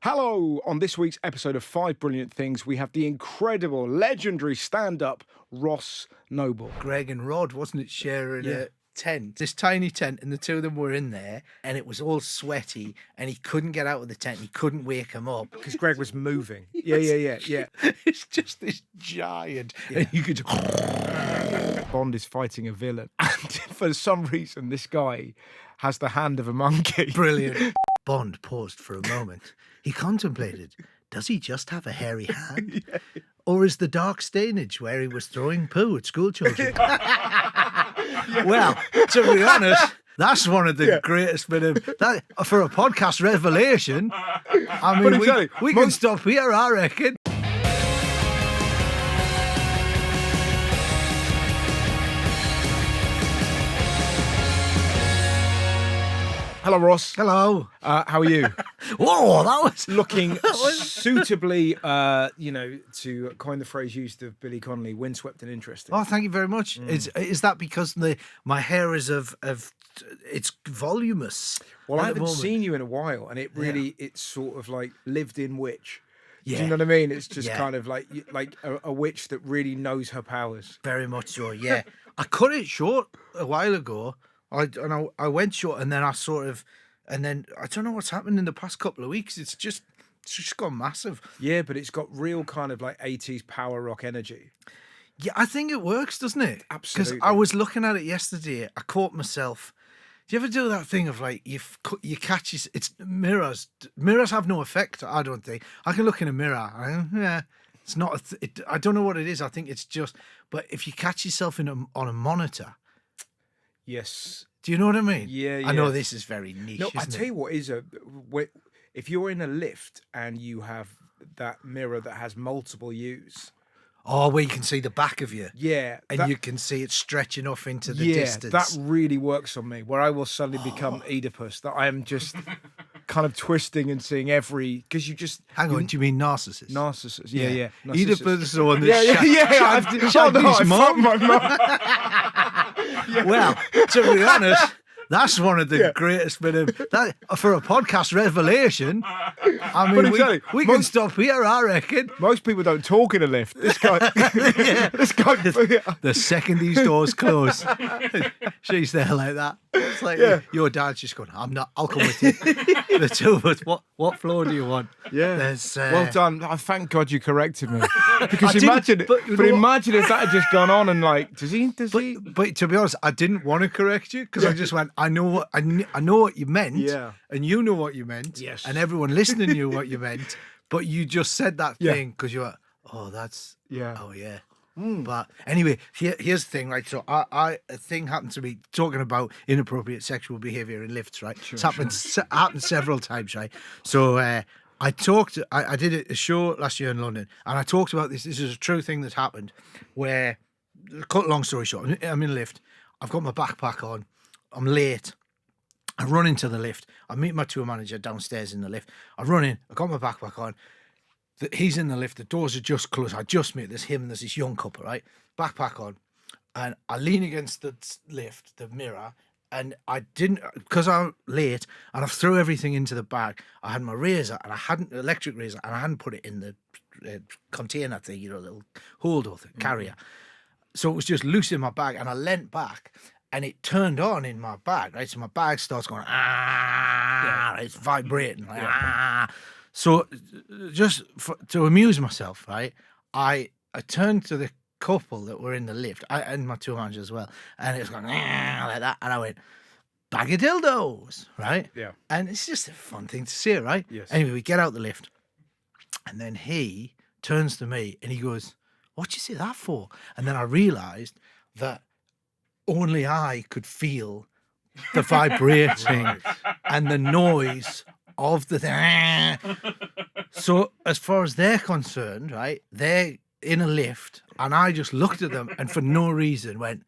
Hello! On this week's episode of 5 Brilliant Things, we have the incredible, legendary stand-up Ross Noble. Greg and Rod, wasn't it, sharing a tent? This tiny tent, and the two of them were in there, and it was all sweaty, and he couldn't get out of the tent. He couldn't wake him up. Because Greg was moving. Yeah. It's just this giant. And you could Bond is fighting a villain. And for some reason, this guy has the hand of a monkey. Brilliant. Bond paused for a moment. He contemplated, does he just have a hairy hand? Or is the dark stainage where he was throwing poo at school children? Well, to be honest, that's one of the greatest bit of that for a podcast revelation. I mean, we can stop here, I reckon. Hello, Ross. Hello. How are you? Whoa, that was Looking suitably, to coin the phrase used of Billy Connolly, windswept and interesting. Oh, thank you very much. Is that because my hair is of it's voluminous? Well, I haven't seen you in a while, and it's sort of like lived in witch. Yeah. Do you know what I mean? It's just kind of like a witch that really knows her powers. Very much so, yeah. I cut it short a while ago. I went short, and then I don't know what's happened in the past couple of weeks. It's just gone massive. Yeah, but it's got real kind of like 80s power rock energy. Yeah, I think it works, doesn't it? Absolutely. Because I was looking at it yesterday. I caught myself. Do you ever do that thing of like you catch it's mirrors? Mirrors have no effect, I don't think. I can look in a mirror. It's not. I don't know what it is. I think it's just. But if you catch yourself on a monitor. Yes. Do you know what I mean? Yeah. I know this is very niche. No, I tell you what is if you're in a lift and you have that mirror that has multiple views. Oh, where you can see the back of you. Yeah. And you can see it stretching off into the distance. That really works on me, where I will suddenly become Oedipus, that I am just kind of twisting and seeing because you just... Hang on, do you mean narcissist? Narcissist, yeah. Oedipus is the one that shagged his mum. My mum. Well, to be honest... That's one of the greatest bit of that for a podcast revelation. I mean, we can stop here, I reckon. Most people don't talk in a lift. This guy, the second these doors close, she's there like that. It's like your dad's just going, I'll come with you. The two of us. What floor do you want? Yeah. Well done. I thank God you corrected me. Because imagine if that had just gone on and like, does he? But to be honest, I didn't want to correct you because I just went, I know what you meant, and you know what you meant, yes, and everyone listening knew what you meant, but you just said that thing because you were, But anyway, here's the thing, right? So a thing happened to me talking about inappropriate sexual behaviour in lifts, right? It's happened several times, right? So I did a show last year in London, and I talked about this. This is a true thing that's happened, where, cut long story short, I'm in a lift, I've got my backpack on, I'm late, I run into the lift, I meet my tour manager downstairs in the lift, I run in, I got my backpack on, he's in the lift, the doors are just closed, I just meet, there's him, there's this young couple, right, backpack on, and I lean against the lift, the mirror, and I didn't, because I'm late, and I threw everything into the bag. I had my razor, and I hadn't, electric razor, and I hadn't put it in the container thing, little holder thing, carrier. So it was just loose in my bag, and I leant back, and it turned on in my bag, right? So my bag starts going, it's vibrating, like, So just to amuse myself, right, I turned to the couple that were in the lift, and my tour manager as well, and it was going like that, and I went, bag of dildos, right? Yeah. And it's just a fun thing to say, right? Yes. Anyway, we get out the lift, and then he turns to me and he goes, what'd you say that for? And then I realised that only I could feel the vibrating and the noise of the thing. So as far as they're concerned, right, they're in a lift, and I just looked at them and for no reason went,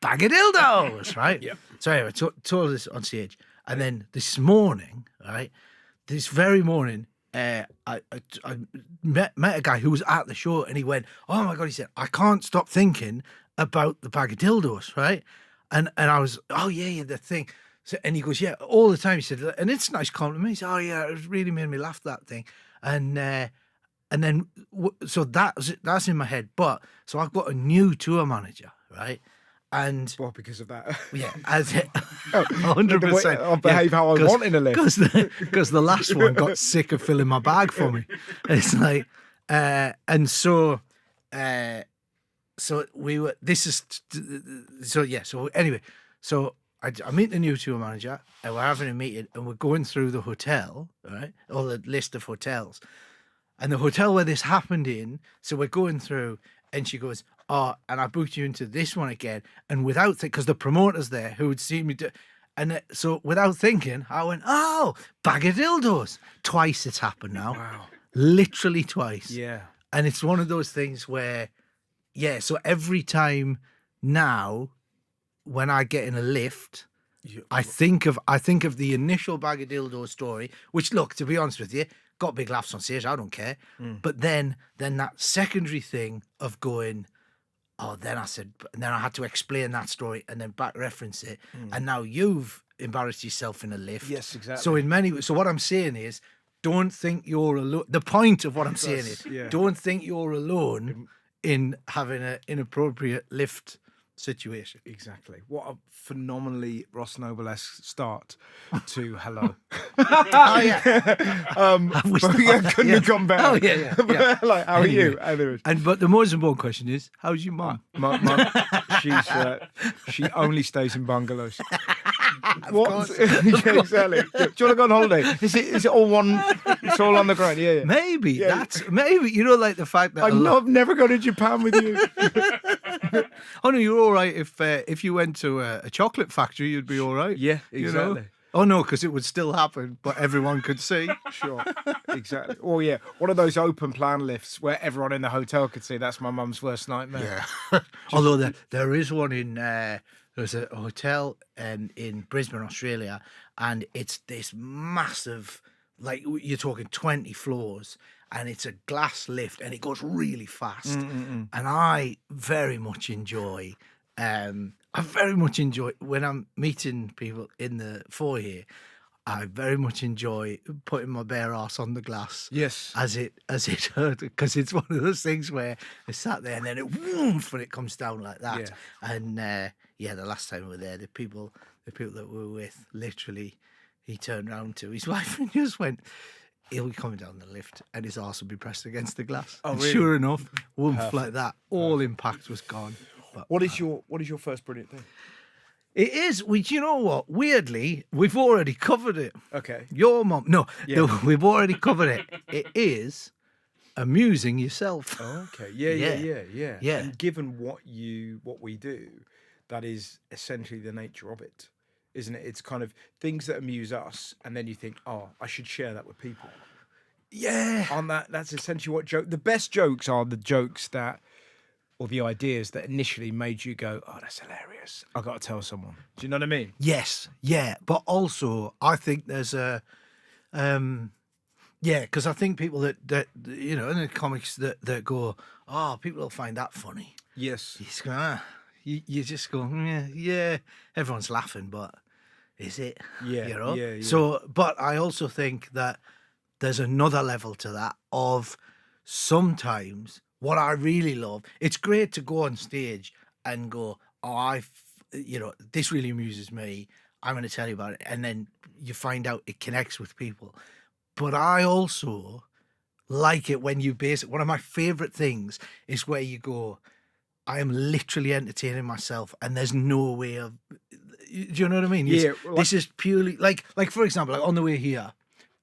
bag of dildos, right? Yeah. So anyway, told this on stage. And then this morning, right, this very morning, I met a guy who was at the show, and he went, oh my God, he said, I can't stop thinking about the bag of dildos, right? And I was, oh yeah, the thing. So, and he goes, yeah, all the time. He said, and it's a nice compliment. He said, oh yeah, it really made me laugh, that thing. And then so that's in my head. But so I've got a new tour manager, right? And well, because of that, yeah, as it 100%. I'll behave how I want in a lift. Because the last one got sick of filling my bag for me. It's like, and so we were. This is so yeah. So anyway, so I meet the new tour manager, and we're having a meeting, and we're going through the hotel, right? Or the list of hotels, and the hotel where this happened in. So we're going through, and she goes, oh, and I booked you into this one again. And without thinking, because the promoter's there who would see me do, and so without thinking, I went, oh, bag of dildos. Twice it's happened now. Wow. Literally twice. Yeah. And it's one of those things where, yeah, so every time now when I get in a lift, I think of the initial bag of dildos story, which, look, to be honest with you, got big laughs on stage, I don't care. But then that secondary thing of going, oh, then I had to explain that story and then back reference it. And now you've embarrassed yourself in a lift. Yes, exactly. So what I'm saying is, don't think you're alone. The point of what I'm saying is, don't think you're alone in having an inappropriate lift situation. Exactly. What a phenomenally Ross Noble-esque start to hello. Oh yeah. Couldn't have gone better. Oh yeah. Like, how are you? Anyways. But the most important question is, how's your mum? Mum, she only stays in bungalows. What? Yeah, exactly. Do you want to go on holiday? Is it all one? It's all on the ground. Yeah. Maybe that's maybe like the fact that I've never gone to Japan with you. Oh no, you're all right if you went to a chocolate factory, you'd be all right. Yeah, exactly. You know? Oh no, because it would still happen, but everyone could see. Sure, exactly. Oh yeah, one of those open plan lifts where everyone in the hotel could see. That's my mum's worst nightmare. Yeah. Although there is one in there's a hotel in Brisbane, Australia, and it's this massive, like you're talking 20 floors, and it's a glass lift, and it goes really fast. And I very much enjoy. I very much enjoy when I'm meeting people in the foyer. I very much enjoy putting my bare ass on the glass. Yes, as it hurt, because it's one of those things where I sat there and then it woof and it comes down like that. Yeah. And the last time we were there, the people that we were with, literally, he turned round to his wife and just went, he'll be coming down the lift and his arse will be pressed against the glass. Oh, really? Sure enough, woof like that. All impact was gone. But, what is your first brilliant thing? It is. You know what? Weirdly, we've already covered it. Okay. Your mum. No, we've already covered it. It is amusing yourself. Oh, okay. Yeah. And given what we do, that is essentially the nature of it, isn't it? It's kind of things that amuse us, and then you think, oh, I should share that with people. Yeah. That's essentially the best jokes are the jokes that, or the ideas that initially made you go, oh, that's hilarious. I've got to tell someone. Do you know what I mean? Yes, yeah. But also, I think there's because I think people that in the comics that go, oh, people will find that funny. Yes. You just go, yeah, everyone's laughing, but is it? Yeah, you know? Yeah. So, but I also think that there's another level to that of sometimes what I really love. It's great to go on stage and go, oh, this really amuses me. I'm going to tell you about it. And then you find out it connects with people. But I also like it when you base it. One of my favorite things is where you go, I am literally entertaining myself and there's no way of, do you know what I mean? This is purely like for example, like on the way here,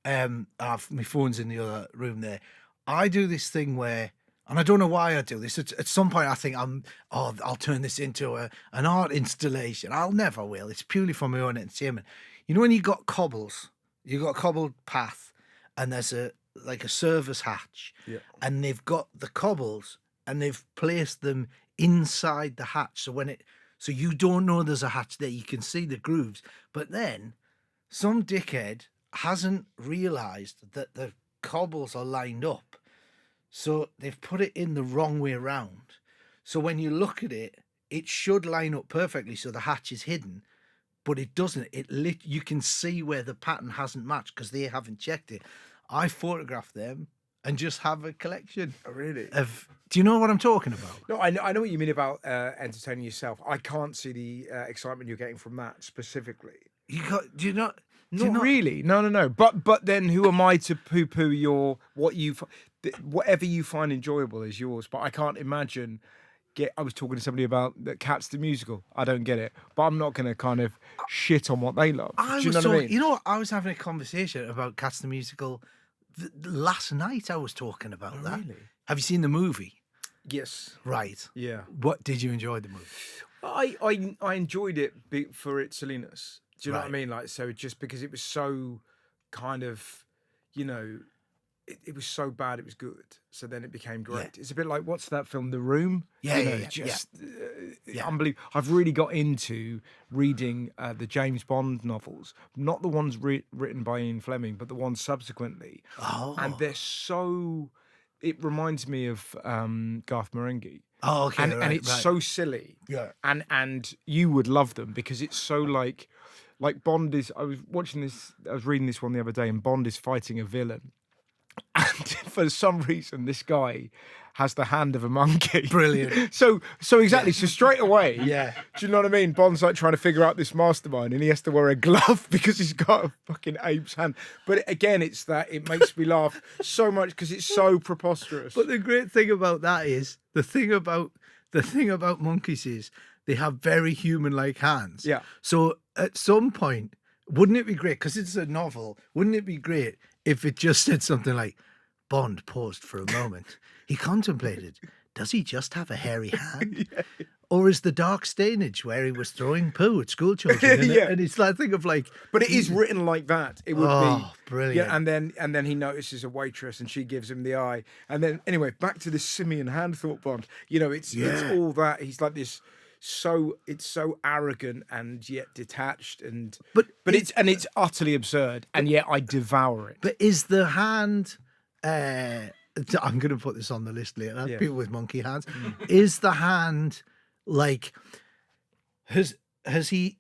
my phone's in the other room there. I do this thing where, and I don't know why I do this. At some point I think I'll turn this into an art installation. I'll never will. It's purely for my own entertainment. You know when you got cobbles, you got a cobbled path and there's a service hatch and they've got the cobbles and they've placed them inside the hatch. So you don't know there's a hatch there. You can see the grooves. But then some dickhead hasn't realised that the cobbles are lined up. So they've put it in the wrong way around. So when you look at it, it should line up perfectly so the hatch is hidden. but it doesn't. You can see where the pattern hasn't matched because they haven't checked it. I photograph them and just have a collection. Oh, really? Do you know what I'm talking about? No, I know what you mean about entertaining yourself. I can't see the excitement you're getting from that specifically. Do you not? Not really. No. But then who am I to poo-poo whatever you find enjoyable is yours. But I can't imagine. I was talking to somebody about that Cats the musical. I don't get it, but I'm not going to kind of shit on what they love. Do you know what I mean? You know what? I was having a conversation about Cats the musical last night. I was talking about that. Really? Have you seen the movie? Yes. Right. Yeah. What did you enjoy the movie? I enjoyed it for its silliness. Do you know what I mean? Like, so just because it was so kind of, it was so bad it was good. So then it became great. Yeah. It's a bit like, what's that film, The Room? Unbelievable. I've really got into reading the James Bond novels, not the ones written by Ian Fleming, but the ones subsequently. Oh. And they're so... It reminds me of Garth Marenghi. Oh, okay. And it's so silly. Yeah. And you would love them because it's so like Bond is... I was reading this one the other day, and Bond is fighting a villain. And for some reason, this guy has the hand of a monkey. Brilliant. So exactly. Yeah. So straight away, yeah. Do you know what I mean? Bond's like trying to figure out this mastermind, and he has to wear a glove because he's got a fucking ape's hand. But again, it makes me laugh so much because it's so preposterous. But the great thing about that is the thing about monkeys is they have very human-like hands. Yeah. So at some point, wouldn't it be great? Because it's a novel. Wouldn't it be great if it just said something like, Bond paused for a moment. He contemplated, does he just have a hairy hand? Yeah. Or is the dark stainage where he was throwing poo at school children? And it's like, think of like... But it is written like that. It would be... brilliant. Yeah, and then he notices a waitress and she gives him the eye. And then, anyway, back to this simian hand thought Bond. It's all that. He's like this... it's so arrogant and yet detached but it's utterly absurd, and yet I devour it. But is the hand I'm going to put this on the list later. Yeah. People with monkey hands. Is the hand like has he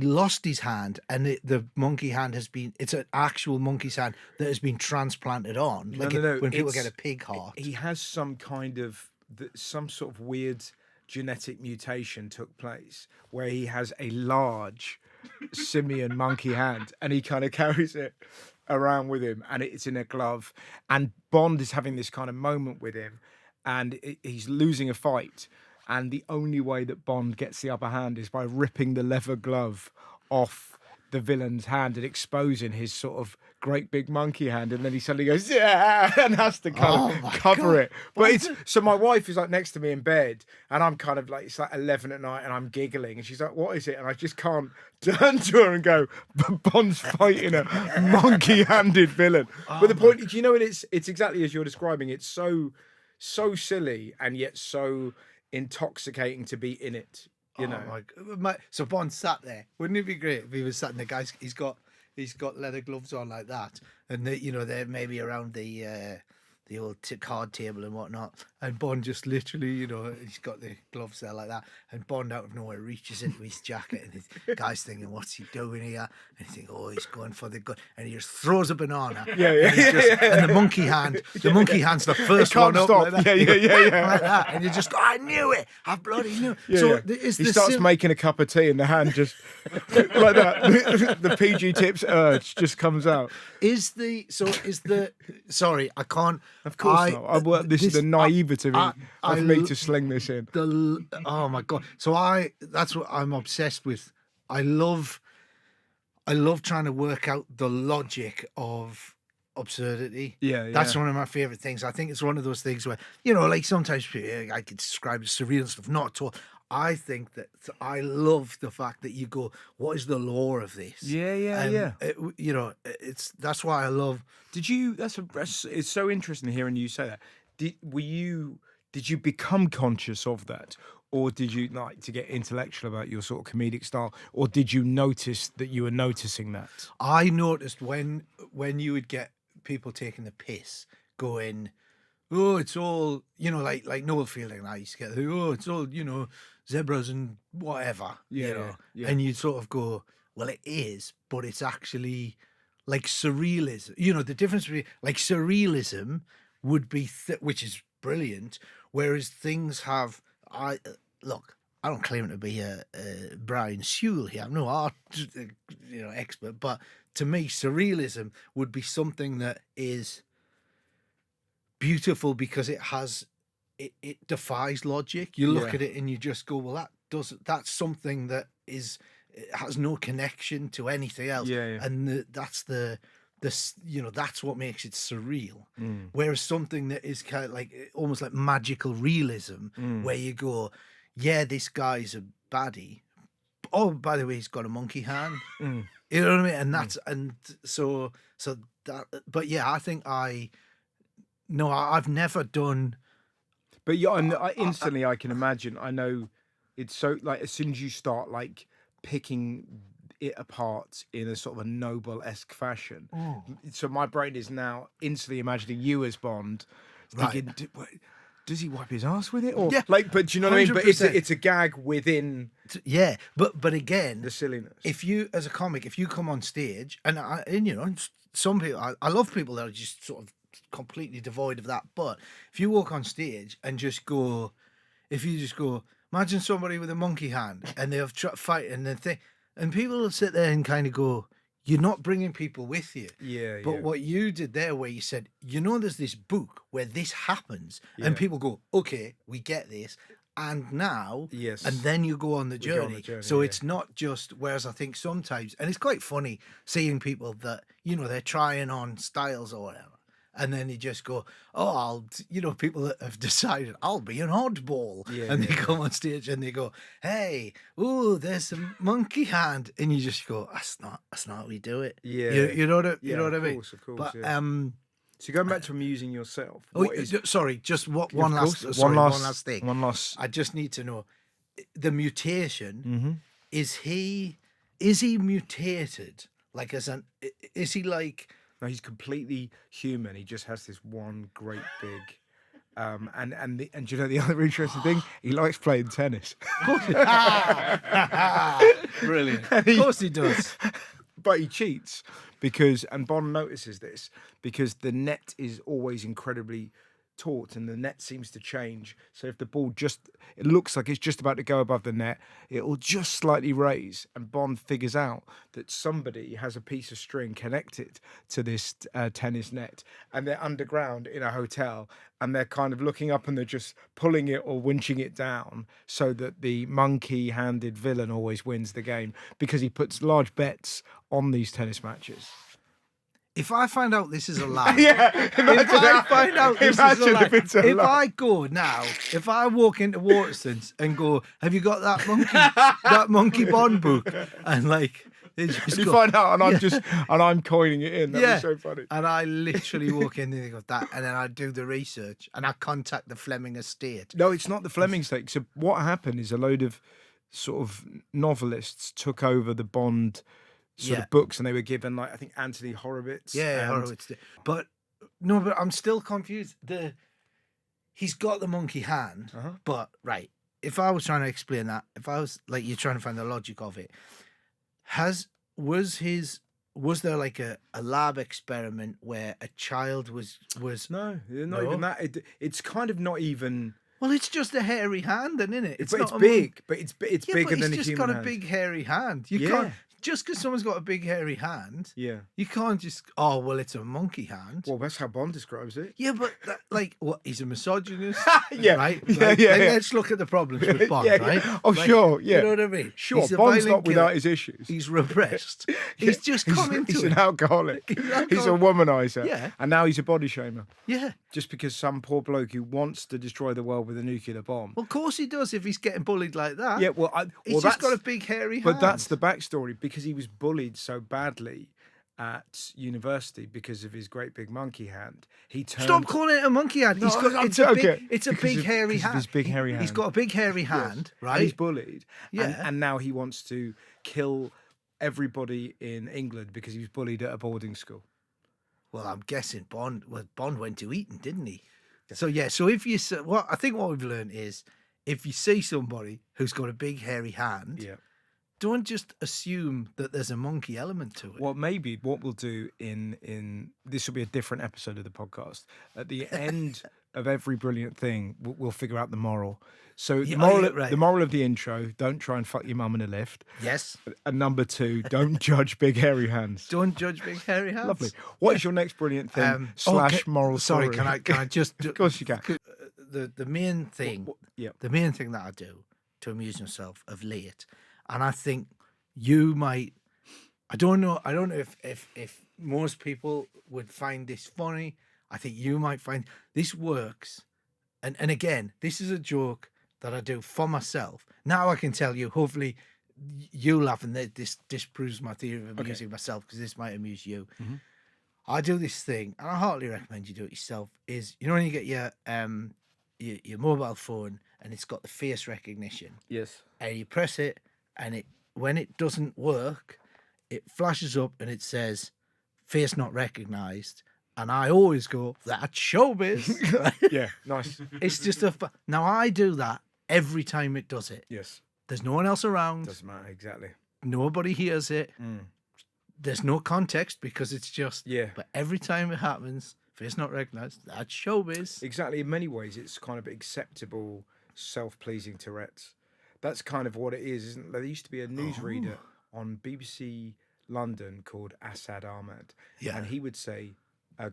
lost his hand and the monkey hand it's an actual monkey's hand that has been transplanted on? No. When people get a pig heart, he has some kind of some sort of weird genetic mutation took place where he has a large simian monkey hand and he kind of carries it around with him and it's in a glove, and Bond is having this kind of moment with him and he's losing a fight, and the only way that Bond gets the upper hand is by ripping the leather glove off the villain's hand and exposing his sort of great big monkey hand, and then he suddenly goes, yeah, and has to kind of cover it. But so my wife is like next to me in bed, and I'm kind of like, it's like 11 at night, and I'm giggling, and she's like, what is it? And I just can't turn to her and go, Bond's fighting a monkey-handed villain. But the point, it's exactly as you're describing. It's so silly, and yet so intoxicating to be in it. So Bond sat there. Wouldn't it be great if he was sat in the guy's? He's got leather gloves on like that, and they're maybe around the old card table and whatnot. And Bond just literally, he's got the gloves there like that, and Bond out of nowhere reaches into his jacket, and the guy's thinking, "What's he doing here?" And he's thinking, "Oh, he's going for the gun," and he just throws a banana. And the monkey hand's the first one up like that. Like that, and you just go, "I knew it! I bloody knew it!" He starts making a cup of tea, and the hand just like that. The PG Tips urge just comes out. Sorry, I can't. Of course not. This is the naivety of me to sling this in. Oh my God! So that's what I'm obsessed with. I love trying to work out the logic of absurdity. That's one of my favorite things. I think it's one of those things where like sometimes I could describe it as surreal and stuff. Not at all. I think that I love the fact that you go, what is the lore of this? Yeah. That's why I love. It's so interesting hearing you say that. Did you become conscious of that, or did you like to get intellectual about your sort of comedic style, or did you notice that you were noticing that? I noticed when you would get people taking the piss, going, oh, it's all, like Noel Fielding and I used to get, oh, it's all, zebras and whatever, Yeah. and you'd sort of go, well, it is, but it's actually like surrealism. The difference between like surrealism would be, which is brilliant, whereas things have, look, I don't claim to be a Brian Sewell here. I'm no art, expert, but to me, surrealism would be something that is beautiful because it defies logic. You look at it and you just go, well, that's something that it has no connection to anything else. And that's that's what makes it surreal. Whereas something that is kind of like almost like magical realism, where you go, yeah, this guy's a baddie. Oh, by the way, he's got a monkey hand. You know what I mean? And that's so that. But yeah, I think I've never done. But yeah, I instantly I can imagine. I know it's so like as soon as you start like picking it apart in a sort of a Noble-esque fashion. So my brain is now instantly imagining you as Bond, thinking, does he wipe his ass with it? Or but do you know what I mean? But it's a gag within. Yeah, but again, the silliness. If you, as a comic, if you come on stage, and some people, I love people that are just sort of completely devoid of that. But if you walk on stage and imagine somebody with a monkey hand and they have fight and then and people will sit there and kind of go, you're not bringing people with you. But what you did there, where you said, there's this book where this happens, and people go, okay, we get this. And now, and then you go on the journey. So it's not just, whereas I think sometimes, and it's quite funny seeing people that, they're trying on styles or whatever. And then they just go, oh, people that have decided I'll be an oddball. And they come on stage and they go, hey, ooh, there's a monkey hand. And you just go, that's not how we do it. You know what I mean? Of course. But, so going back to amusing yourself. Sorry, just one last thing. One last. I just need to know the mutation. Is he mutated? Like is he like? No, he's completely human. He just has this one great big. And do you know the other interesting thing? He likes playing tennis. Brilliant. Of course he does. But he cheats and Bond notices this because the net is always incredibly taut and the net seems to change. So if the ball it looks like it's just about to go above the net, it will just slightly raise, and Bond figures out that somebody has a piece of string connected to this tennis net, and they're underground in a hotel, and they're kind of looking up and they're just pulling it or winching it down so that the monkey-handed villain always wins the game because he puts large bets on these tennis matches. If I find out this is a lie, if I go now, if I walk into Waterston's and go, have you got that monkey Bond book? And like, find out, and I'm coining it in. That'd be so funny. And I literally walk in and they go that, and then I do the research and I contact the Fleming estate. No, it's not the Fleming estate. So what happened is a load of sort of novelists took over the Bond sort of books, and they were given like I think Anthony Horowitz. Horowitz. But I'm still confused. He's got the monkey hand, but right. If I was trying to explain that, if I was like you're trying to find the logic of it, was there like a lab experiment where a child was no, not even that. It's kind of not even. Well, it's just a hairy hand, then, isn't it? It's big, but it's bigger than a human hand. He's just got a big hairy hand. You can't. Just because someone's got a big hairy hand, you can't just, it's a monkey hand. Well, that's how Bond describes it. Yeah, but he's a misogynist? Right? Let's look at the problems with Bond, right? Oh, sure, You know what I mean? Sure, Bond's not without his issues. He's repressed. He's just coming to it. He's an alcoholic. He's a womanizer. Yeah. And now he's a body shamer. Yeah. Just because some poor bloke who wants to destroy the world with a nuclear bomb. Well, of course he does if he's getting bullied like that. Yeah, he's just got a big hairy hand. But that's the backstory, because he was bullied so badly at university because of his great big monkey hand. He turned. Stop calling it a monkey hand. No, it's a big hairy hand. His big hairy hand. He's got a big hairy hand, right? And he's bullied. Yeah. And now he wants to kill everybody in England because he was bullied at a boarding school. Well, I'm guessing Bond went to Eton, didn't he? So if you I think what we've learned is if you see somebody who's got a big hairy hand, don't just assume that there's a monkey element to it. Well, maybe what we'll do in this will be a different episode of the podcast. At the end of every brilliant thing, we'll figure out the moral. So the moral of the intro: don't try and fuck your mum in a lift. Yes. And number 2, don't judge big hairy hands. Don't judge big hairy hands. Lovely. What is your next brilliant thing / moral story? Sorry, can I just? Of course you can. The main thing, the main thing that I do to amuse myself of late, and I think you might. I don't know if most people would find this funny. I think you might find this works. And again, this is a joke that I do for myself. Now I can tell you, hopefully you laugh, and this disproves my theory of amusing myself, because this might amuse you. Mm-hmm. I do this thing, and I heartily recommend you do it yourself, is, you know, when you get your mobile phone and it's got the face recognition. Yes. And you press it, and when it doesn't work, it flashes up and it says, face not recognized. And I always go, that's showbiz. Yeah, nice. It's just now I do that every time it does it. Yes. There's no one else around. Doesn't matter, exactly. Nobody hears it. There's no context, because it's just, but every time it happens, face not recognized, that's showbiz. Exactly. In many ways, it's kind of acceptable, self-pleasing Tourette's. That's kind of what it is, isn't it? There used to be a newsreader on BBC London called Asad Ahmed. Yeah. And he would say,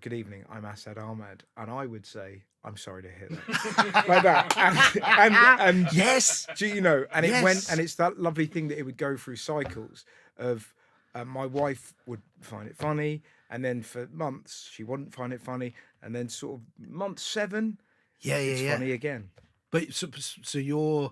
good evening, I'm Asad Ahmed. And I would say, I'm sorry to hear that. Like that. And yes. You know, and it went, and it's that lovely thing that it would go through cycles of my wife would find it funny, and then for months she wouldn't find it funny, and then sort of month 7, it's funny again. But so you're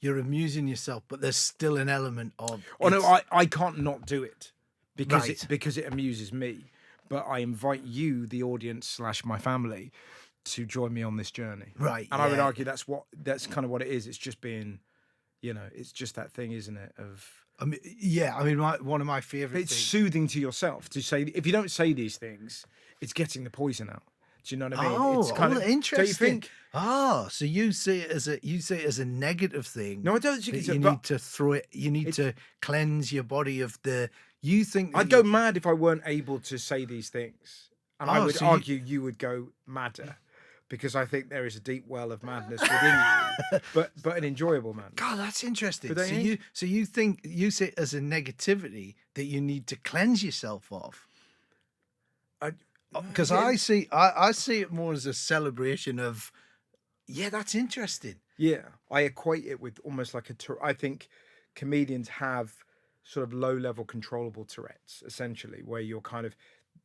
amusing yourself, but there's still an element of... Oh, no, I can't not do it because it amuses me. But I invite you, the audience / my family, to join me on this journey. Right. And I would argue that's kind of what it is. It's just being, you know, it's just that thing, isn't it? One of my favourite things. It's soothing to yourself to say, if you don't say these things, it's getting the poison out. Do you know what I mean? It's kind of interesting. Do you think? So you see it as a negative thing. No, I don't think you need to throw it. You need to cleanse your body of the. You think I'd go mad if I weren't able to say these things, and I would argue you would go madder, because I think there is a deep well of madness within you, but an enjoyable madness. God, that's interesting. So you think you see it as a negativity that you need to cleanse yourself of. Because I see it more as a celebration of, that's interesting. Yeah, I equate it with almost like I think comedians have sort of low-level controllable Tourette's, essentially, where you're kind of,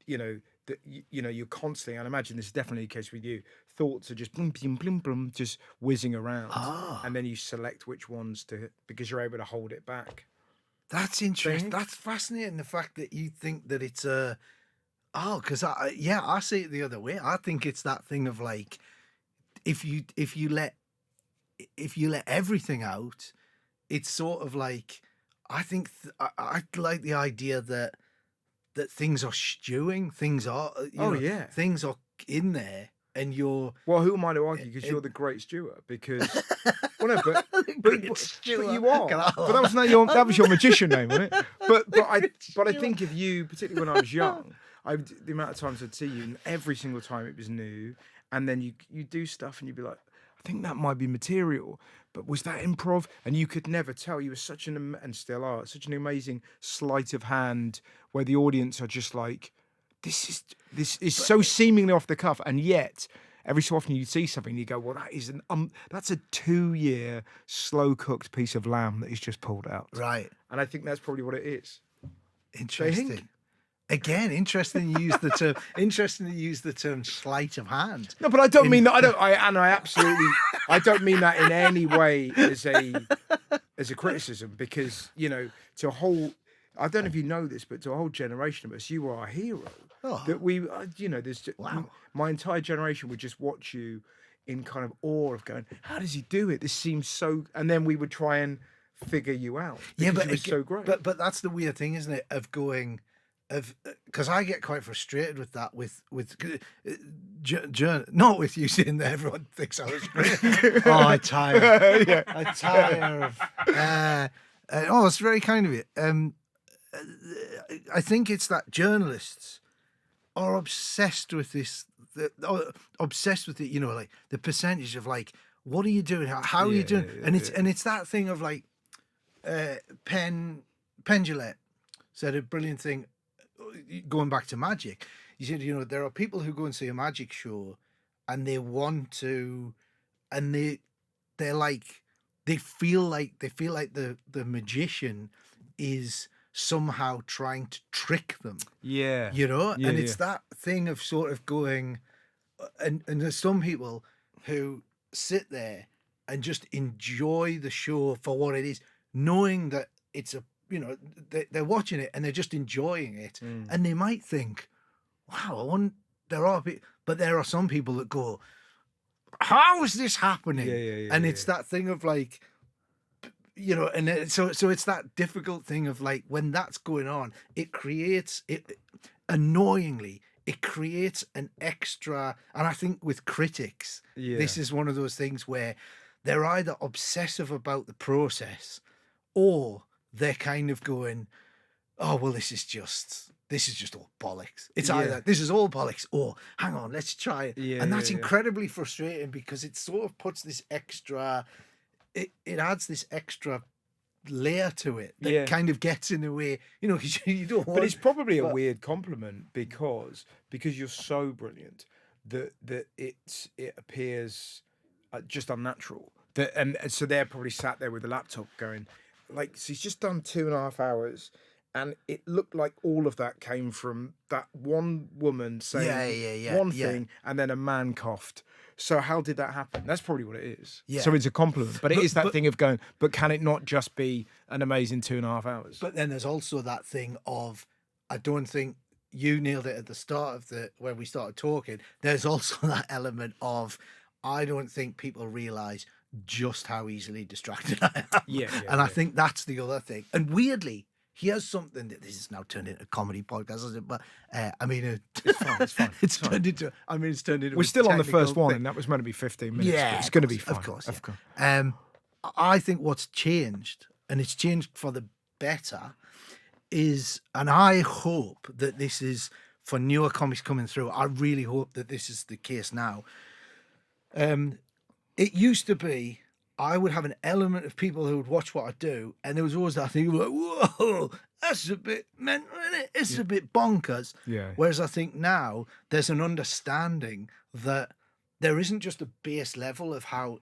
you're constantly, and I imagine this is definitely the case with you, thoughts are just boom, boom, boom, boom, just whizzing around, and then you select which ones because you're able to hold it back. That's interesting. That's fascinating. The fact that you think that it's because I see it the other way. I think it's that thing of like, if you let everything out, it's sort of like, I think I like the idea that things are stewing, things are things are in there, and you're. Well, who am I to argue? Because you're the great steward. Because but you are. But that was your magician name, wasn't it? But I think of you, particularly when I was young. The amount of times I'd see you, and every single time it was new, and then you do stuff, and you'd be like, I think that might be material, but was that improv? And you could never tell. You were such and still are, such an amazing sleight of hand, where the audience are just like, this is so seemingly off the cuff, and yet every so often you see something and you go, well, that is that's a 2-year slow cooked piece of lamb that he's just pulled out. Right. And I think that's probably what it is. Interesting. Again, interesting you use the term. Interesting to use the term sleight of hand. No, but I don't mean that. I don't mean that in any way as a criticism, because to a whole. I don't know if you know this, but to a whole generation of us, you are a hero. That we, there's my entire generation would just watch you in kind of awe of going, how does he do it? This seems so. And then we would try and figure you out. Yeah, but it was so great. But that's the weird thing, isn't it? Of going. because I get quite frustrated with that not with you sitting there. Everyone thinks I was great. Oh, I tire. Yeah. I tire of. Oh, it's very kind of you. I think it's that journalists are obsessed with this. Obsessed with it. You know, like the percentage of like, what are you doing? How are you doing? And it's that thing of like, Pendulette said a brilliant thing going back to magic. He said, you know, there are people who go and see a magic show and they want to, and they're like, they feel like the magician is somehow trying to trick them. Yeah. You know? And it's that thing of sort of going, and there's some people who sit there and just enjoy the show for what it is, knowing that it's a, you know, they're watching it and they're just enjoying it. And they might think, wow, I want, but there are some people that go, how is this happening? And it's that thing of like, you know, and so it's that difficult thing of like, when that's going on, it creates annoyingly, it creates an extra, and I think with critics, this is one of those things where they're either obsessive about the process or they're kind of going, oh, well, this is just all bollocks. It's either this is all bollocks or hang on, let's try it. And that's incredibly frustrating because it sort of puts this extra, it adds this extra layer to it that kind of gets in the way, you know, because you don't want. But it's probably a weird compliment because you're so brilliant that it appears just unnatural. And so they're probably sat there with the laptop going, like, so he's just done 2.5 hours, and it looked like all of that came from that one woman saying one thing, and then a man coughed. So how did that happen? That's probably what it is. Yeah. So it's a compliment, but it is that thing of going, but can it not just be an amazing 2.5 hours? But then there's also that thing of, I don't think you nailed it at the start of where we started talking. There's also that element of, I don't think people realise just how easily distracted I am. And I think that's the other thing. And weirdly, here's something that this is now turned into a comedy podcast, isn't it? But I mean, it's fine. It's turned into. We're still on the first one, and that was meant to be 15 minutes. Yeah, it's going to be fine. Of course. I think what's changed, and it's changed for the better, is, and I hope that this is for newer comics coming through. I really hope that this is the case now. It used to be, I would have an element of people who would watch what I do, and there was always that thing like, whoa, that's a bit mental, isn't it? It's a bit bonkers. Whereas I think now there's an understanding that there isn't just a base level of how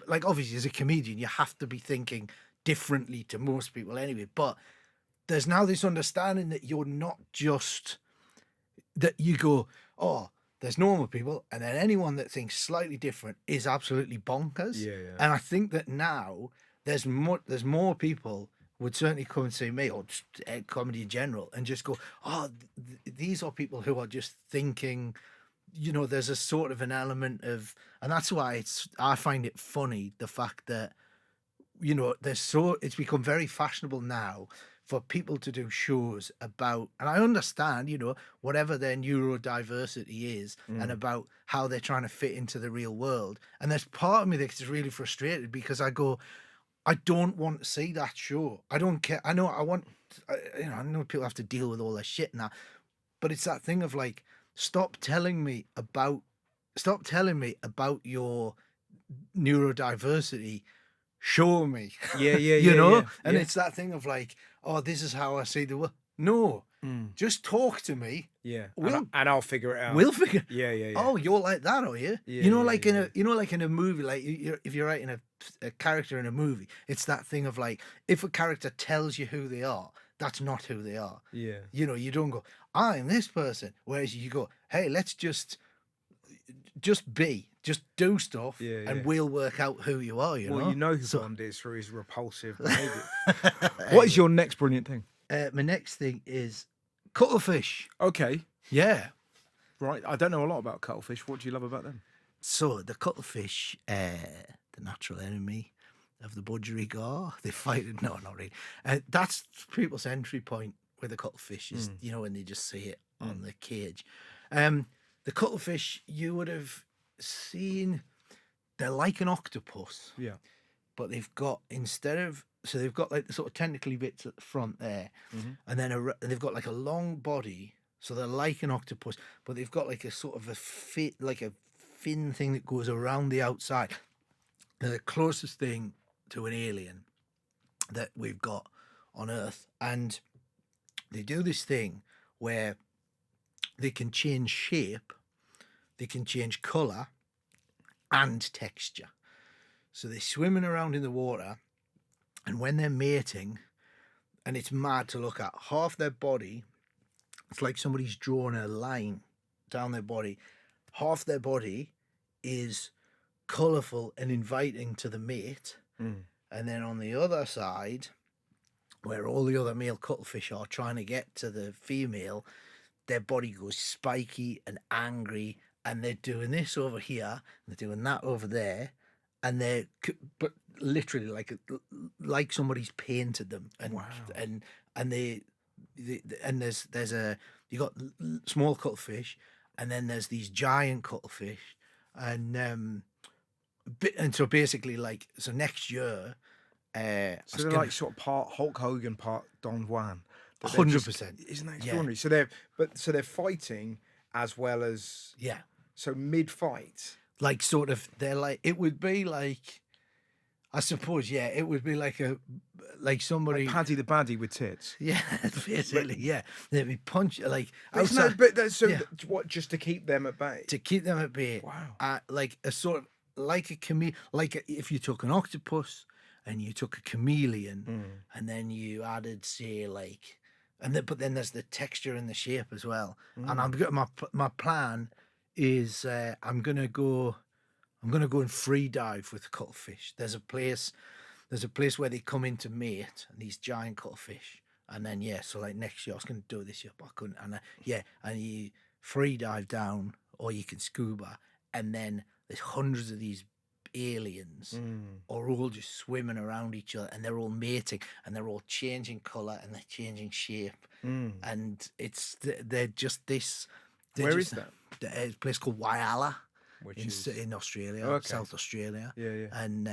like obviously as a comedian, you have to be thinking differently to most people anyway, but there's now this understanding that you're not just, that you go, oh, there's normal people, and then anyone that thinks slightly different is absolutely bonkers. And I think that now there's more people would certainly come and see me, or just comedy in general, and just go, oh, these are people who are just thinking, you know, there's a sort of an element of, and that's why I find it funny, the fact that, you know, it's become very fashionable now for people to do shows about, and I understand, you know, whatever their neurodiversity is and about how they're trying to fit into the real world. And there's part of me that's really frustrated because I go, I don't want to see that show. I don't care. I know I know people have to deal with all this shit now, but it's that thing of like, stop telling me about your neurodiversity. Show me. You know? And it's that thing of like, oh, this is how I see the world. No, just talk to me. And I'll figure it out. We'll figure. Yeah. Oh, you're like that, are you? You know, like in a movie, like if you're writing a character in a movie, it's that thing of like, if a character tells you who they are, that's not who they are. You know, you don't go, I'm this person. Whereas you go, hey, let's just do stuff, and we'll work out who you are. You know who Bond is for his repulsive behaviour. What is your next brilliant thing? My next thing is Cuttlefish. Okay. Yeah. Right. I don't know a lot about Cuttlefish. What do you love about them? So the Cuttlefish, the natural enemy of the budgerigar. They fight it. No, not really. That's people's entry point with a cuttlefish is, you know, when they just see it on the cage. The cuttlefish, you would have seen, they're like an octopus. Yeah. But they've got, they've got like the sort of tentacly bits at the front there, and then they've got like a long body, so they're like an octopus, but they've got like a sort of a fin thing that goes around the outside. They're the closest thing to an alien that we've got on Earth, and they do this thing where they can change shape, they can change colour and texture. So they're swimming around in the water, and when they're mating, and it's mad to look at, half their body, it's like somebody's drawn a line down their body. Half their body is colourful and inviting to the mate. And then on the other side, where all the other male cuttlefish are trying to get to the female, their body goes spiky and angry, and they're doing this over here, and they're doing that over there. And but literally like somebody's painted them, and Wow. and there's you got small cuttlefish, and then there's these giant cuttlefish, and so basically next year, so they're like sort of part Hulk Hogan, part Don Juan. 100%. Isn't that extraordinary? Yeah. So they're fighting as well as So mid fight. Like sort of, they're like, it would be like, I suppose, it would be like somebody, like Paddy the Baddy with tits. Yeah, basically, yeah. They'd be What, just to keep them at bay? To keep them at bay. Wow. Like a sort of, if you took an octopus and you took a chameleon and then you added, say, but then there's the texture and the shape as well. And my plan is I'm gonna go and free dive with cuttlefish. There's a place where they come in to mate, and these giant cuttlefish, and then so like next year I was gonna do it this year, but I couldn't, and and you free dive down, or you can scuba, and then there's hundreds of these aliens are all just swimming around each other, and they're all mating, and they're all changing colour, and they're changing shape, and they're just this. Where is that? There's a place called Whyalla, which is in Australia, South Australia. Yeah. And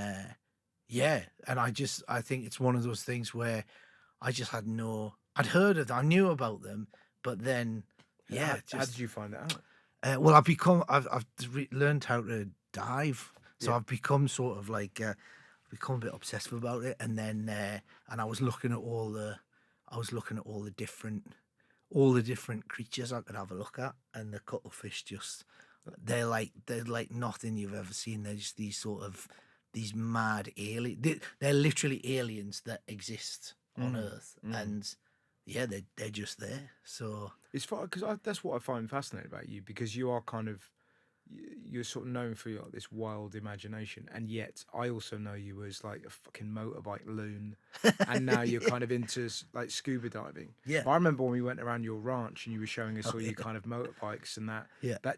and I think it's one of those things where I just I'd heard of them, I knew about them, but then how did you find that out? Well, I've learned how to dive, so I've become sort of become a bit obsessive about it, and then and I was looking at all the different creatures I could have a look at, and the cuttlefish they're like nothing you've ever seen. They're just these mad aliens. They're literally aliens that exist on Earth, and they're just there. So it's fun because that's what I find fascinating about you, because you are you're sort of known for this wild imagination, and yet I also know you as like a fucking motorbike loon, and now you're kind of into like scuba diving. Yeah. But I remember when we went around your ranch and you were showing us all your kind of motorbikes and that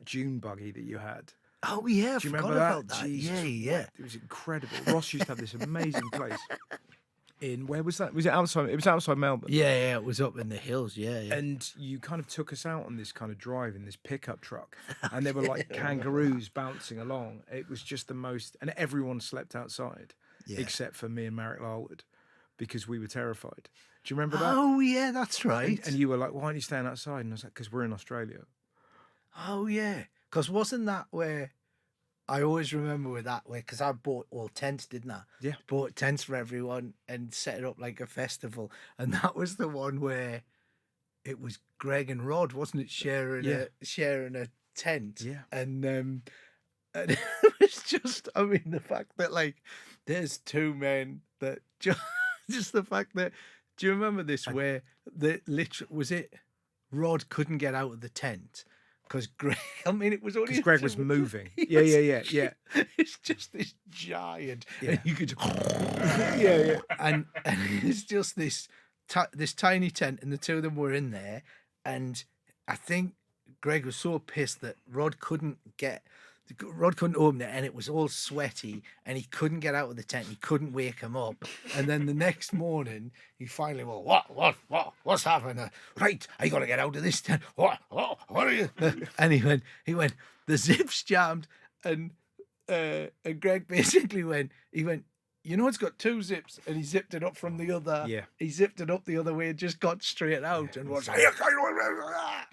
dune buggy that you had. Oh yeah, do you remember that? that? Jesus, yeah. It was incredible. Ross used to have this amazing place. Where was that? Was it outside? It was outside Melbourne. Yeah, it was up in the hills. Yeah. And you kind of took us out on this kind of drive in this pickup truck, and there were like kangaroos bouncing along. It was just the most, and everyone slept outside except for me and Marek Larwood, because we were terrified. Do you remember that? Oh yeah, that's right. And you were like, "Why aren't you staying outside?" And I was like, "Because we're in Australia." Oh yeah, because wasn't that where? I always remember with that way, because I bought all tents, didn't I? Yeah. Bought tents for everyone and set it up like a festival. And that was the one where it was Greg and Rod, wasn't it, sharing a tent? Yeah. And it was just, I mean, the fact that there's two men that just the fact that, do you remember this where was it Rod couldn't get out of the tent? Because Greg, I mean, it was only because Greg was moving. Yeah. It's just this giant, and you could, yeah. And it's just this tiny tent, and the two of them were in there, and I think Greg was so pissed that Rod couldn't get Rod couldn't open it, and it was all sweaty, and he couldn't get out of the tent. He couldn't wake him up. And then the next morning, he finally went, what's happened? Right, I got to get out of this tent. What are you? And he went, the zip's jammed, and Greg basically went, it's got 2 zips, and he zipped it up from the other. Yeah. He zipped it up the other way and just got straight out and was like,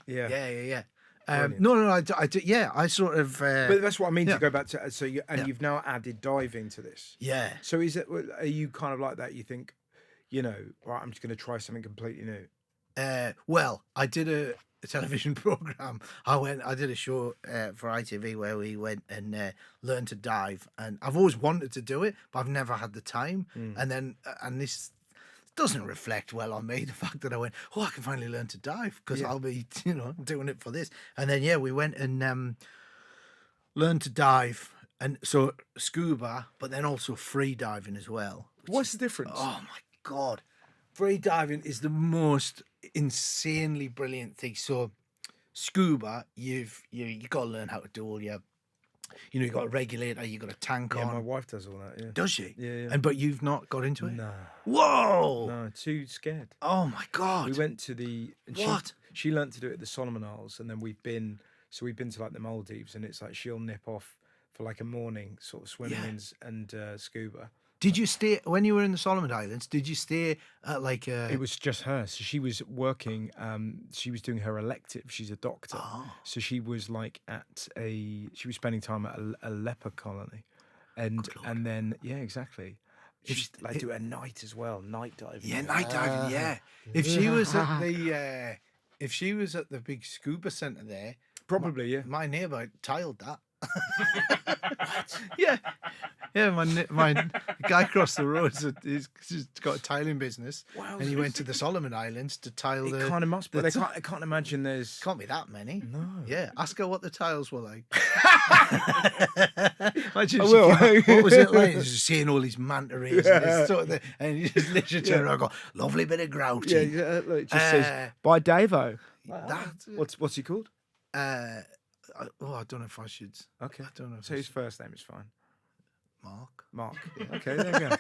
yeah. No, I do. Yeah, I sort of. But that's what I mean to go back to. So you've now added diving to this. Yeah. So are you kind of like that? You think, right, I'm just going to try something completely new. Well, I did a television program. I did a show for ITV where we went and learned to dive, and I've always wanted to do it, but I've never had the time. And this doesn't reflect well on me, the fact that I went, I can finally learn to dive because I'll be, doing it for this. And then we went and learned to dive, and so scuba, but then also free diving as well. What's the difference? Oh my God. Free diving is the most insanely brilliant thing. So scuba, you got to learn how to do all your, you got a regulator, you got a tank on. My wife does all that. Yeah. Does she? Yeah. But you've not got into it? No. Whoa. No, too scared. Oh my God. We went to the what? She learnt to do it at the Solomon Isles, and then we've been to like the Maldives, and it's like she'll nip off for like a morning sort of swimming and scuba. Did you stay when you were in the Solomon Islands? Did you stay at like a? It was just her. So she was working. She was doing her elective. She's a doctor. Oh. So she was like she was spending time at a leper colony, and then exactly. She do it at night as well, night diving. Yeah, night diving. Yeah. If she was at the big scuba centre there, probably my neighbour tiled that. Yeah. Yeah, my guy across the road he's got a tiling business, and he went to the Solomon Islands to tile the. It kind of must, but I can't imagine there's. Can't be that many. No. Yeah, ask her what the tiles were like. Imagine I will. what was it like? Just seeing all these manta rays and you just literally turn around and go, lovely bit of grouty. Yeah, look, it just says by Davo. That What's he called? I don't know if I should. Okay. I don't know. So his first name is fine. Mark. Yeah. Okay, there you go.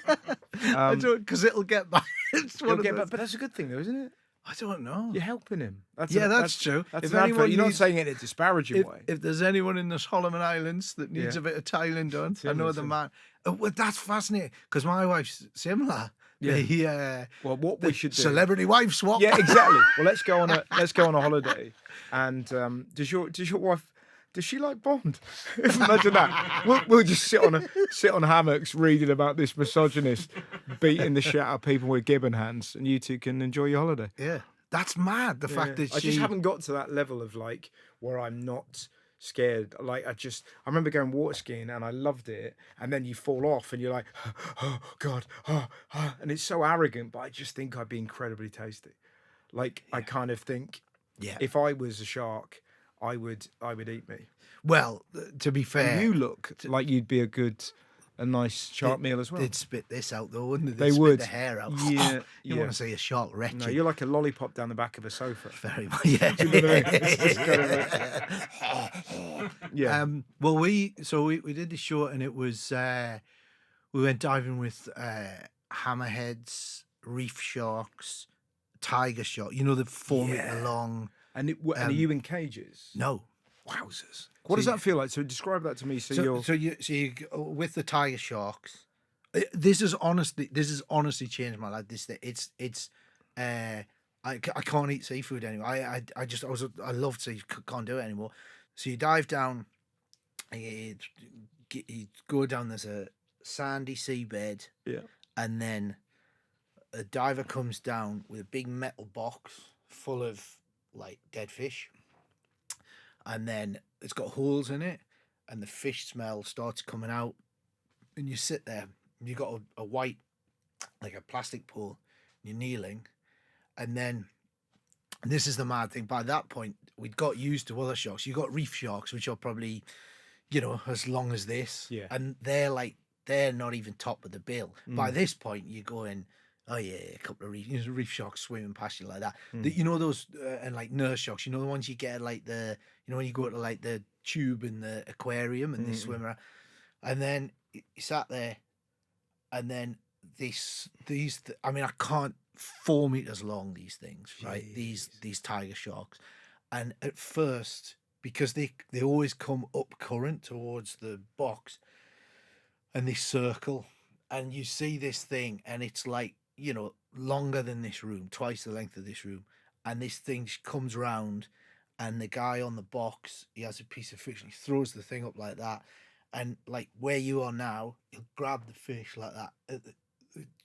I don't, because it'll get back. But that's a good thing, though, isn't it? I don't know. You're helping him. That's true. That's you're not saying it in a disparaging way. If there's anyone in the Solomon Islands that needs a bit of tiling done, I know the man. Well, that's fascinating because my wife's similar. Yeah. Well, what we should do. Celebrity wife swap. Yeah, exactly. Well, let's go on a holiday. And does your wife? Does she like Bond? Imagine that. We'll just sit on hammocks reading about this misogynist beating the shit out of people with gibbon hands, and you two can enjoy your holiday. Yeah, that's mad. The fact that I just haven't got to that level of like where I'm not scared. Like I remember going water skiing and I loved it, and then you fall off and you're like, oh God, and it's so arrogant. But I just think I'd be incredibly tasty. Like I kind of think, if I was a shark, I would eat me. Well, to be fair, and you look like you'd be a nice shark meal as well. They'd spit this out though, wouldn't they? They would. Spit the hair out. Yeah, you want to see a shark wretched. No, you're like a lollipop down the back of a sofa. Very much. Yeah. Yeah. Well, we did the show, and it was we went diving with hammerheads, reef sharks, tiger shark. The 4 meter long. And are you in cages? No. Wowzers. What does that feel like? So describe that to me. So you with the tiger sharks. This has honestly changed my life. I can't eat seafood anymore. I loved seafood, can't do it anymore. So you dive down, you go down. There's a sandy seabed, and then a diver comes down with a big metal box full of like dead fish, and then it's got holes in it, and the fish smell starts coming out, and you sit there. You got a white, like a plastic pool. You're kneeling, and then this is the mad thing. By that point, we'd got used to other sharks. You got reef sharks, which are probably, as long as this, and they're not even top of the bill. By this point, you're going, Oh yeah, a couple of reef sharks swimming past you like that. You know those and like nurse sharks. You know the ones you get at, like when you go to like the tube in the aquarium and they swim around, and then you sat there, and then I mean, I can't 4 meters long, these things, right? These tiger sharks, and at first, because they always come up current towards the box, and they circle, and you see this thing, and it's like, longer than this room, twice the length of this room, and this thing comes round, and the guy on the box, he has a piece of fish, and he throws the thing up like that, and like where you are now, he'll grab the fish like that. The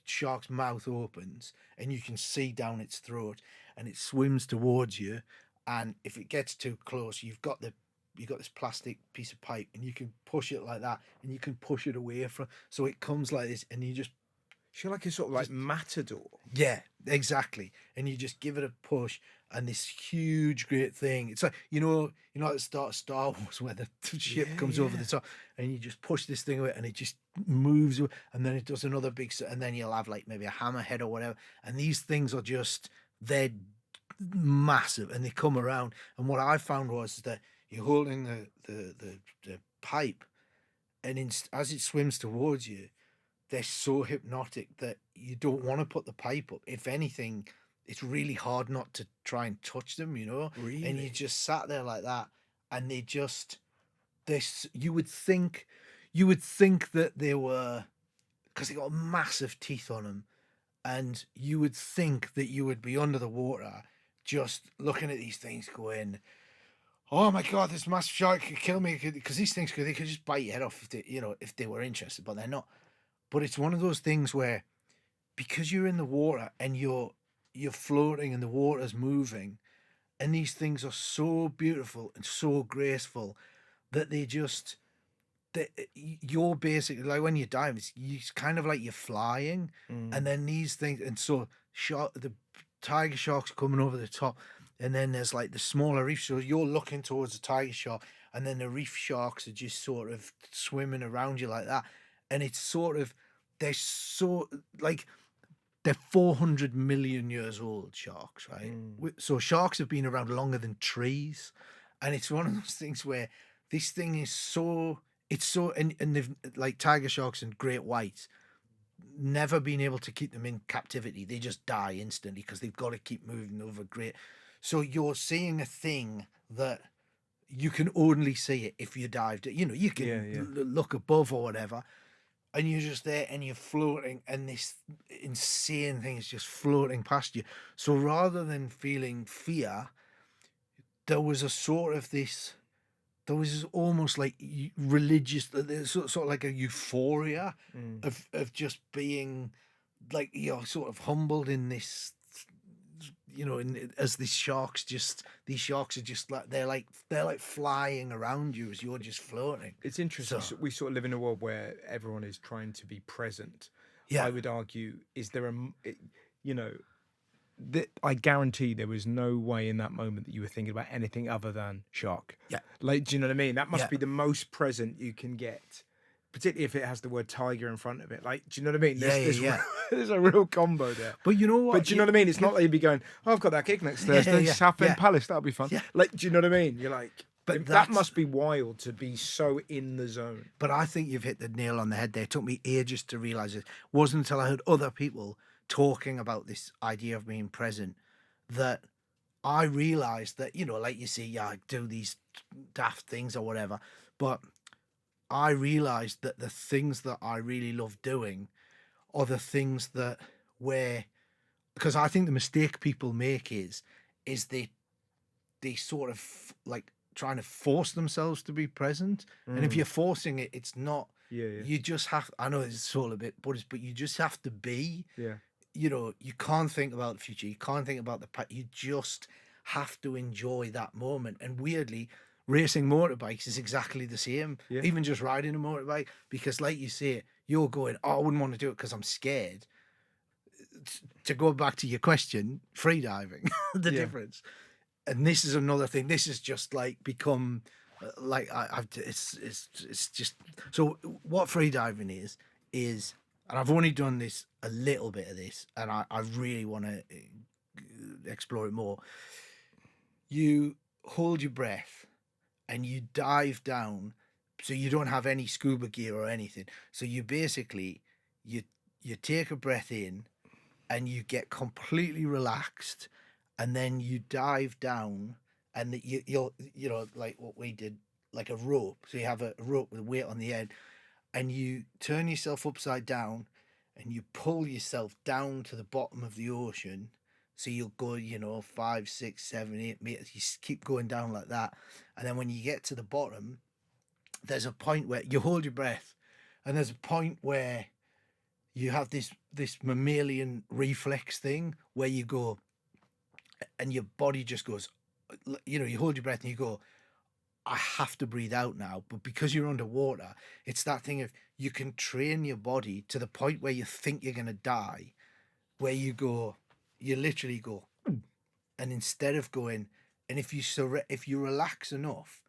shark's mouth opens, and you can see down its throat, and it swims towards you, and if it gets too close, you've got this plastic piece of pipe, and you can push it like that, and you can push it away from, so it comes like this, and you just like a sort of like matador. Yeah, exactly. And you just give it a push, and this huge great thing. It's like at the start of Star Wars where the ship comes over the top, and you just push this thing away, and it just moves away, and then it does another big, and then you'll have like maybe a hammerhead or whatever. And these things are they're massive, and they come around. And what I found was that you're holding the pipe, and as it swims towards you, they're so hypnotic that you don't want to put the pipe up. If anything, it's really hard not to try and touch them, Really? And you just sat there like that, and you would think that they were, because they got massive teeth on them, and you would think that you would be under the water just looking at these things going, oh my God, this massive shark could kill me, because these things they could just bite your head off if they were interested, but they're not. But it's one of those things where, because you're in the water and you're floating and the water's moving, and these things are so beautiful and so graceful that you're basically like, when you dive, it's kind of like you're flying, and then these things, and so the tiger sharks coming over the top, and then there's like the smaller reef, so you're looking towards the tiger shark, and then the reef sharks are just sort of swimming around you like that. And it's sort of, they're 400 million years old, sharks, right? So sharks have been around longer than trees. And it's one of those things where this thing is and they've, like tiger sharks and great whites, never been able to keep them in captivity. They just die instantly because they've got to keep moving over great. So you're seeing a thing that you can only see it if you dived it. You can look above or whatever, and you're just there and you're floating, and this insane thing is just floating past you. So rather than feeling fear, there was almost like religious, sort of like a euphoria of just being like, sort of humbled in this, as these sharks are just like, they're like flying around you as you're just floating. It's interesting. So we sort of live in a world where everyone is trying to be present. Yeah. I would argue, is there I guarantee there was no way in that moment that you were thinking about anything other than shark. Yeah. Like, do you know what I mean? That must be the most present you can get, particularly if it has the word tiger in front of it. Like, do you know what I mean? There's a real combo there. But you know what? But do you know what I mean? It's not like you'd be going, oh, I've got that gig next Thursday, Southend Palace, that'll be fun. Yeah. Like, do you know what I mean? You're like, but that must be wild to be so in the zone. But I think you've hit the nail on the head there. It took me ages to realise it. It wasn't until I heard other people talking about this idea of being present that I realised that, like you see, I do these daft things or whatever, but I realised that the things that I really love doing are the things because I think the mistake people make is they sort of like trying to force themselves to be present. And if you're forcing it, it's not, you just have, I know it's all a bit Buddhist, but you just have to be. Yeah. You can't think about the future. You can't think about the past. You just have to enjoy that moment. And weirdly, racing motorbikes is exactly the same. Yeah. Even just riding a motorbike, because like you say, you're going, oh, I wouldn't want to do it because I'm scared. To go back to your question, freediving, the difference. And this is another thing. This is just like become like it's just, so what freediving is and I've only done this a little bit of this, and I really want to explore it more. You hold your breath and you dive down, so you don't have any scuba gear or anything. So you basically you take a breath in and you get completely relaxed, and then you dive down, and you'll like what we did, like a rope. So you have a rope with a weight on the end, and you turn yourself upside down and you pull yourself down to the bottom of the ocean. So you'll go, 5, 6, 7, 8 meters. You keep going down like that. And then when you get to the bottom, there's a point where you hold your breath, and there's a point where you have this mammalian reflex thing where you go, and your body just goes, you hold your breath and you go, I have to breathe out now. But because you're underwater, it's that thing of, you can train your body to the point where you think you're going to die, where you literally go, and instead of going, and if you relax enough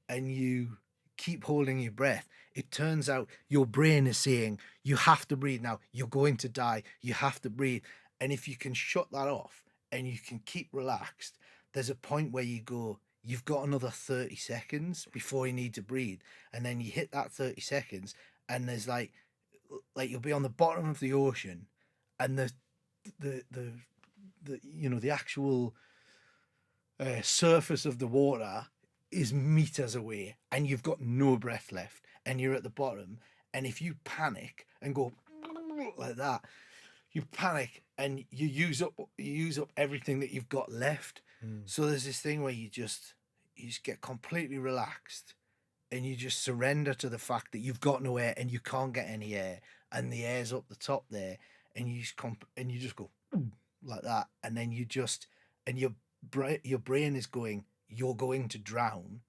and you keep holding your breath, it turns out your brain is saying, you have to breathe now, you're going to die, you have to breathe. And if you can shut that off and you can keep relaxed, there's a point where you go, you've got another 30 seconds before you need to breathe. And then you hit that 30 seconds, and there's like you'll be on the bottom of the ocean, and the actual surface of the water is meters away, and you've got no breath left, and you're at the bottom. And if you panic and go like that, you panic and you use up everything that you've got left. So there's this thing where you just get completely relaxed, and you just surrender to the fact that you've got no air and you can't get any air, and the air's up the top there, and you just go like that, and then your brain is going, you're going to drown,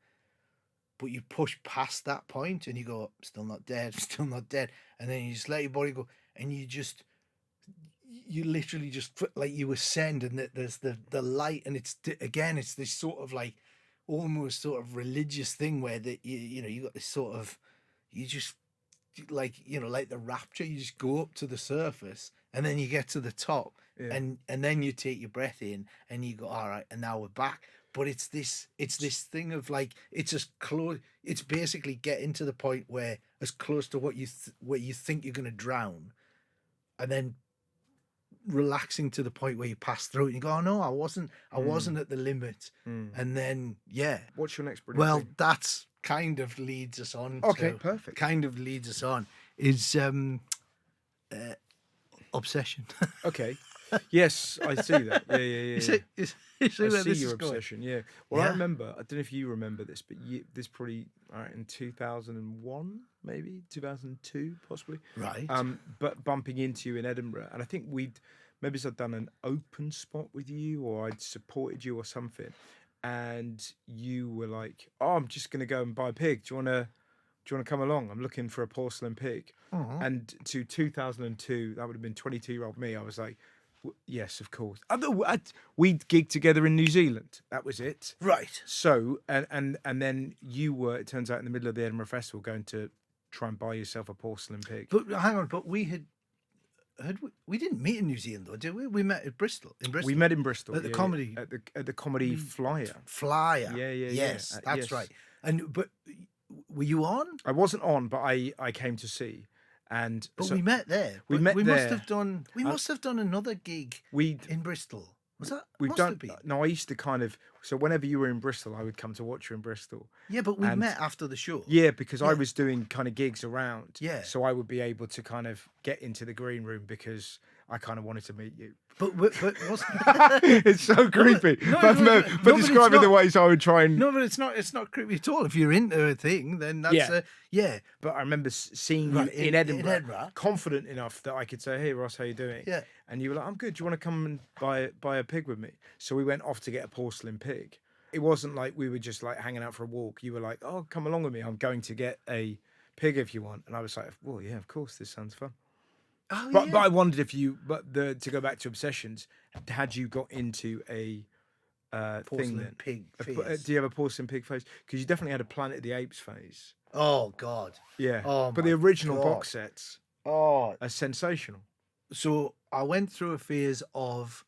but you push past that point and you go, still not dead, still not dead, and then you just let your body go, and you literally just like you ascend, and there's the light, and it's this sort of like almost sort of religious thing where you got this sort of, you just like like the rapture, you just go up to the surface, and then you get to the top, and then you take your breath in and you go, all right, and now we're back. But it's this thing of like, it's as close, it's basically getting to the point where as close to where you think you're going to drown, and then relaxing to the point where you pass through it and you go, oh no, I wasn't at the limit. And then what's your next brilliant well thing? That's kind of leads us on perfect kind of leads us on is obsession. Okay. Yes, I see that. Yeah. You see I where see this your is going? obsession. Yeah. Well, I remember. I don't know if you remember this, but this probably in 2001, maybe 2002, possibly. Right. But bumping into you in Edinburgh, and I think I'd done an open spot with you, or I'd supported you or something, and you were like, "Oh, I'm just going to go and buy a pig. Do you want to come along? I'm looking for a porcelain pig." And to 2002, that would have been 22-year-old me. I was like, yes, of course. We'd gigged together in New Zealand. That was it. Right. So, and then you were, it turns out, in the middle of the Edinburgh Festival, going to try and buy yourself a porcelain pig. But hang on, but we didn't meet in New Zealand though, did we? We met at Bristol. We met in Bristol at the comedy at the comedy Flyer. Yeah. Yes, that's right. But were you on? I wasn't on, but I came to see. But we met there. We must have done another gig in Bristol. Was that? No, I used to kind of. So whenever you were in Bristol, I would come to watch you in Bristol. Yeah, but we met after the show. Yeah, because I was doing kind of gigs around. Yeah. So I would be able to kind of get into the green room because I kind of wanted to meet you. But it's so creepy. But describing the ways I would try and. No, but it's not creepy at all. If you're into a thing, then that's But I remember seeing you in Edinburgh, confident enough that I could say, "Hey Ross, how you doing?" Yeah. And you were like, "I'm good. Do you want to come and buy a pig with me?" So we went off to get a porcelain pig. It wasn't like we were just like hanging out for a walk. You were like, "Oh, come along with me. I'm going to get a pig if you want." And I was like, "Well, yeah, of course. This sounds fun." Oh, but I wondered if you, to go back to obsessions, had you got into a porcelain thing pig phase? Do you have a porcelain pig phase? Because you definitely had a Planet of the Apes phase. Oh God. Yeah. Oh, but the original box sets. Oh, sensational. so I went through a phase of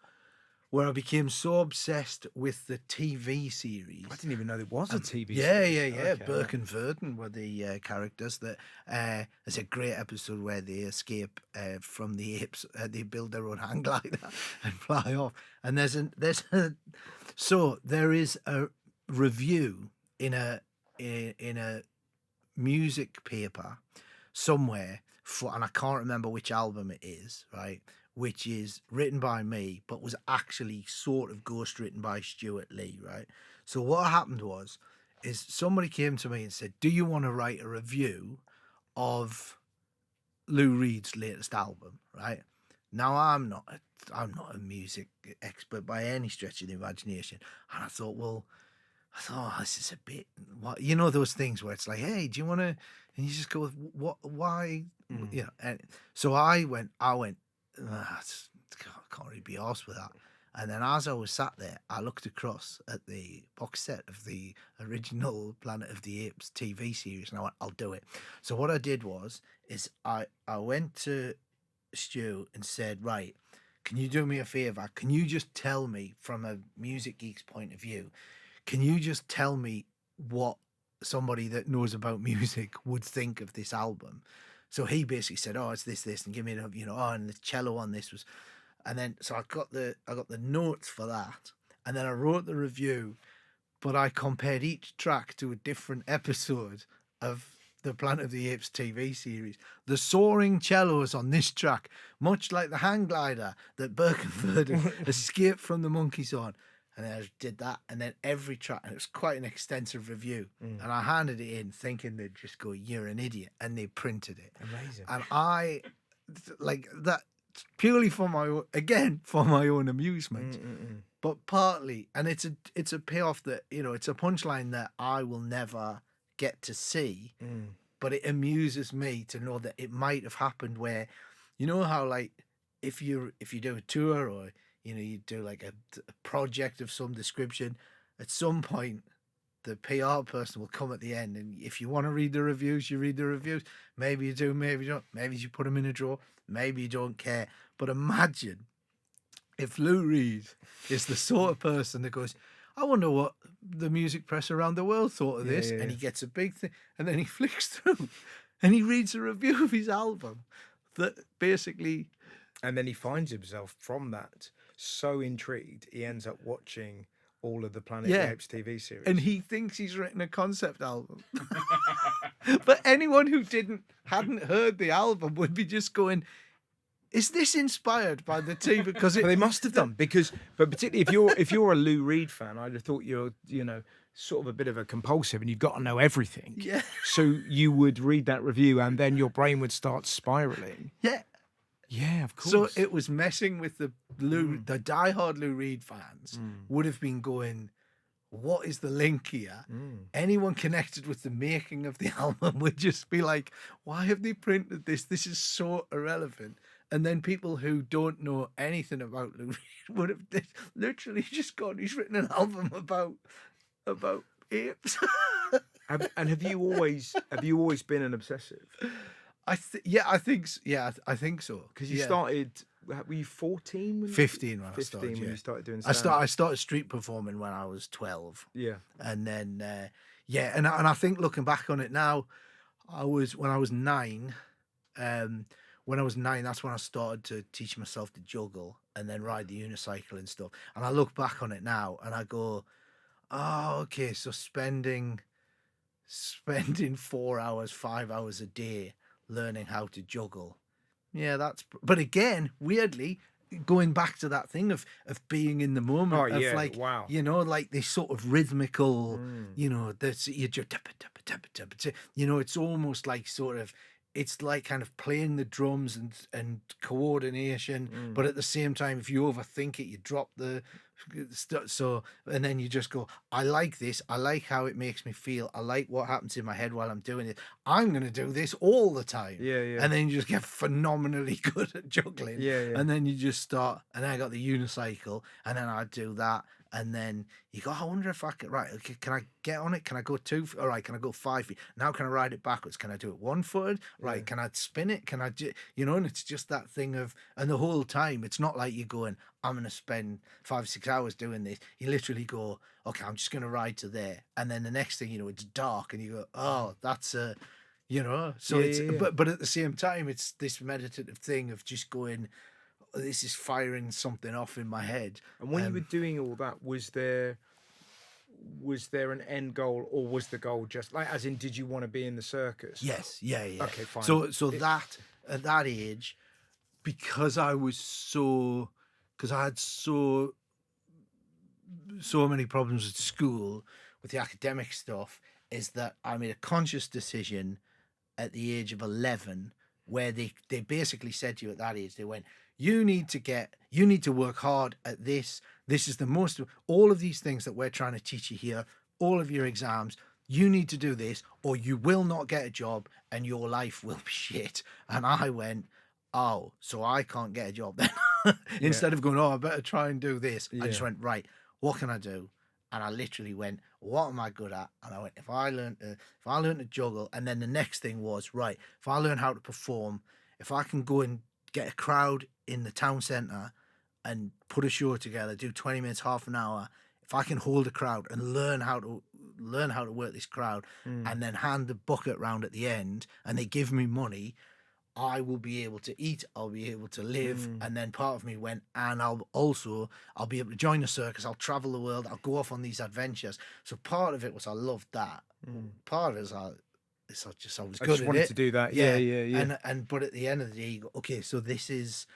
where I became so obsessed with the TV series. I didn't even know there was a TV Yeah, series. yeah. Okay, Burke and Verden were the characters. That there's a great episode where they escape from the apes. They build their own hang glider and fly off. And so there is a review in a music paper somewhere for, and I can't remember which album it is, right? Which is written by me, but was actually sort of ghost written by Stuart Lee, right? So what happened is somebody came to me and said, "Do you want to write a review of Lou Reed's latest album?" Right? Now I'm not a music expert by any stretch of the imagination, and I thought, oh, this is a bit, what, you know, those things where it's like, hey, do you want to? And you just go, what? Why? You know. And so I went. Can't really be arsed with that. And then as I was sat there, I looked across at the box set of the original Planet of the Apes TV series, and I went, I'll do it. So what I did is I went to Stu and said, right, can you do me a favour? Can you just tell me, from a music geek's point of view, can you just tell me what somebody that knows about music would think of this album? So he basically said, "Oh, it's this, and give me the, and the cello on this was," and then so I got the notes for that, and then I wrote the review, but I compared each track to a different episode of the Planet of the Apes TV series. The soaring cellos on this track, much like the hang glider that Burke and Verden escaped from the monkeys on. And then I just did that, and then every track, and it was quite an extensive review. And I handed it in thinking they'd just go, "You're an idiot," and they printed it. Amazing. And I like that purely for my own amusement, but partly, and it's a payoff that, it's a punchline that I will never get to see, but it amuses me to know that it might have happened where, how like if you do a tour or you do like a project of some description, at some point the PR person will come at the end, and if you want to read the reviews, you read the reviews. Maybe you do, maybe you don't. Maybe you put them in a drawer. Maybe you don't care. But imagine if Lou Reed is the sort of person that goes, "I wonder what the music press around the world thought of this," and he gets a big thing, and then he flicks through and he reads a review of his album that basically... And then he finds himself from that so intrigued, he ends up watching all of the Planet of the Apes TV series. And he thinks he's written a concept album. But anyone who hadn't heard the album would be just going, "Is this inspired by the TV?" Because they must have done, but particularly if you're a Lou Reed fan, I'd have thought you're sort of a bit of a compulsive and you've got to know everything. Yeah. So you would read that review and then your brain would start spiraling. Yeah. Yeah, of course. So it was messing with the diehard Lou Reed fans would have been going, "What is the link here?" Anyone connected with the making of the album would just be like, "Why have they printed this? This is so irrelevant." And then people who don't know anything about Lou Reed would have literally just gone, "He's written an album about apes." And have you always been an obsessive? I think so. Because you started, were you 14? 15 when 15 I started. when Yeah. you started doing I stand-up. started street performing when I was 12. Yeah. And then and I think looking back on it now, when I was 9. When I was 9, that's when I started to teach myself to juggle and then ride the unicycle and stuff. And I look back on it now and I go, "Oh, okay, so spending 4 hours, 5 hours a day learning how to juggle." Yeah, but again, weirdly, going back to that thing of being in the moment, of like, wow. Like this sort of rhythmical, that's it's almost like sort of, it's like kind of playing the drums and coordination, but at the same time, if you overthink it, you drop the so, and then you just go, "I like this. I like how it makes me feel. I like what happens in my head while I'm doing it. I'm going to do this all the time." Yeah. And then you just get phenomenally good at juggling. Yeah. And then you just start, and then I got the unicycle, and then I'd do that. And then you go, I wonder if I can, right, okay, can I get on it? Can I go 2 feet? All right, can I go 5 feet? Now can I ride it backwards? Can I do it 1 foot? Right, can I spin it? Can I do, and it's just that thing of, and the whole time, it's not like you're going, I'm going to spend 5 6 hours doing this. You literally go, okay, I'm just going to ride to there. And then the next thing, it's dark and you go, oh, that's a, so it's, but at the same time, it's this meditative thing of just going, this is firing something off in my head. And when you were doing all that, was there an end goal, or was the goal just like, as in, did you want to be in the circus? Yes, yeah. Okay, fine. So that at that age, because I had so many problems at school with the academic stuff, is that I made a conscious decision at the age of 11, where they basically said to you at that age, they went, you need to work hard at this. This is the most, all of these things that we're trying to teach you here, all of your exams, you need to do this or you will not get a job and your life will be shit. And I went, oh, so I can't get a job then. Instead of going, oh, I better try and do this. I just went, right, what can I do? And I literally went, what am I good at? And I went, if I learned to juggle, and then the next thing was, right, if I learn how to perform, if I can go and get a crowd in the town centre and put a show together, do 20 minutes, half an hour, if I can hold a crowd and learn how to work this crowd and then hand the bucket round at the end and they give me money, I will be able to eat, I'll be able to live. And then part of me went, and I'll be able to join the circus, I'll travel the world, I'll go off on these adventures. So part of it was I loved that. Part of it is I was good at it. I just wanted to do that. Yeah. And but at the end of the day, you go, okay, so this is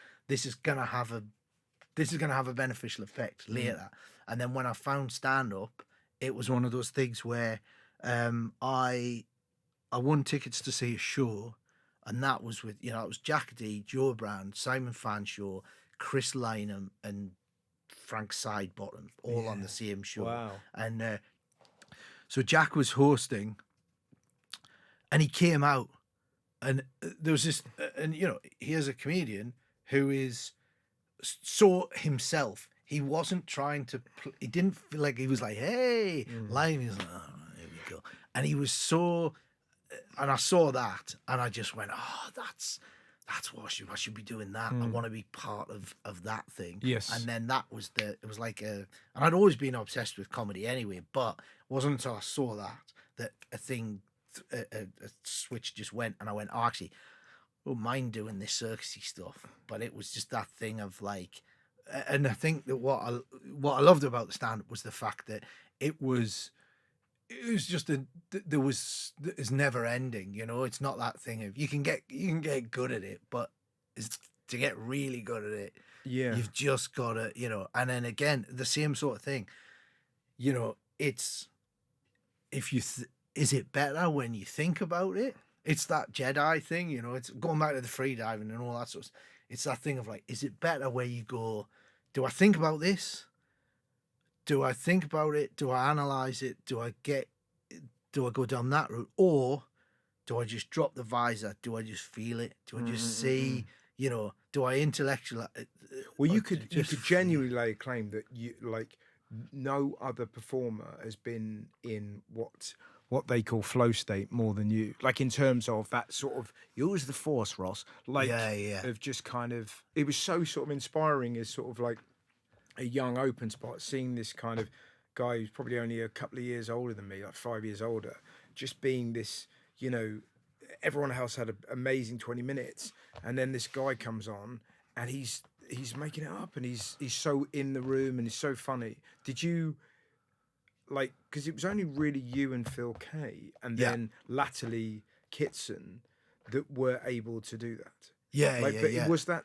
gonna have a beneficial effect later. And then when I found stand up, it was one of those things where I won tickets to see a show. And that was with, it was Jack D, Joe Brown, Simon Fanshawe, Chris Lynham, and Frank Sidebottom, all on the same show. Wow. And so Jack was hosting, and he came out, and there was this, and here's a comedian who saw himself. He wasn't trying to, he didn't feel like he was like, hey, Lynham, he was like, oh, here we go. And he was so, and I saw that, and I just went, oh, that's what I should be doing that. I want to be part of that thing. Yes. And then it was like and I'd always been obsessed with comedy anyway, but it wasn't until I saw that a switch just went, and I went, oh, actually, I don't mind doing this circusy stuff. But it was just that thing of like, and I think that what I loved about the stand-up was the fact that it was just it's never ending. It's not that thing of you can get good at it, but to get really good at it, you've just got to, and then again the same sort of thing. It's is it better when you think about it? It's that Jedi thing, it's going back to the free diving and all that sort of stuff. It's that thing of like, is it better where you go, do I think about this? Do I think about it? Do I analyze it? Do I go down that route? Or do I just drop the visor? Do I just feel it? Do I just see, do I intellectualize? Well, you could genuinely lay a claim that no other performer has been in what they call flow state more than you, like in terms of that sort of, use the force, Ross, of just kind of, it was so sort of inspiring as sort of like a young open spot, seeing this kind of guy who's probably only a couple of years older than me, like 5 years older, just being this, everyone else had an amazing 20 minutes, and then this guy comes on and he's making it up, and he's so in the room and he's so funny. Did you because it was only really you and Phil Kay, and then latterly Kitson, that were able to do that? Was that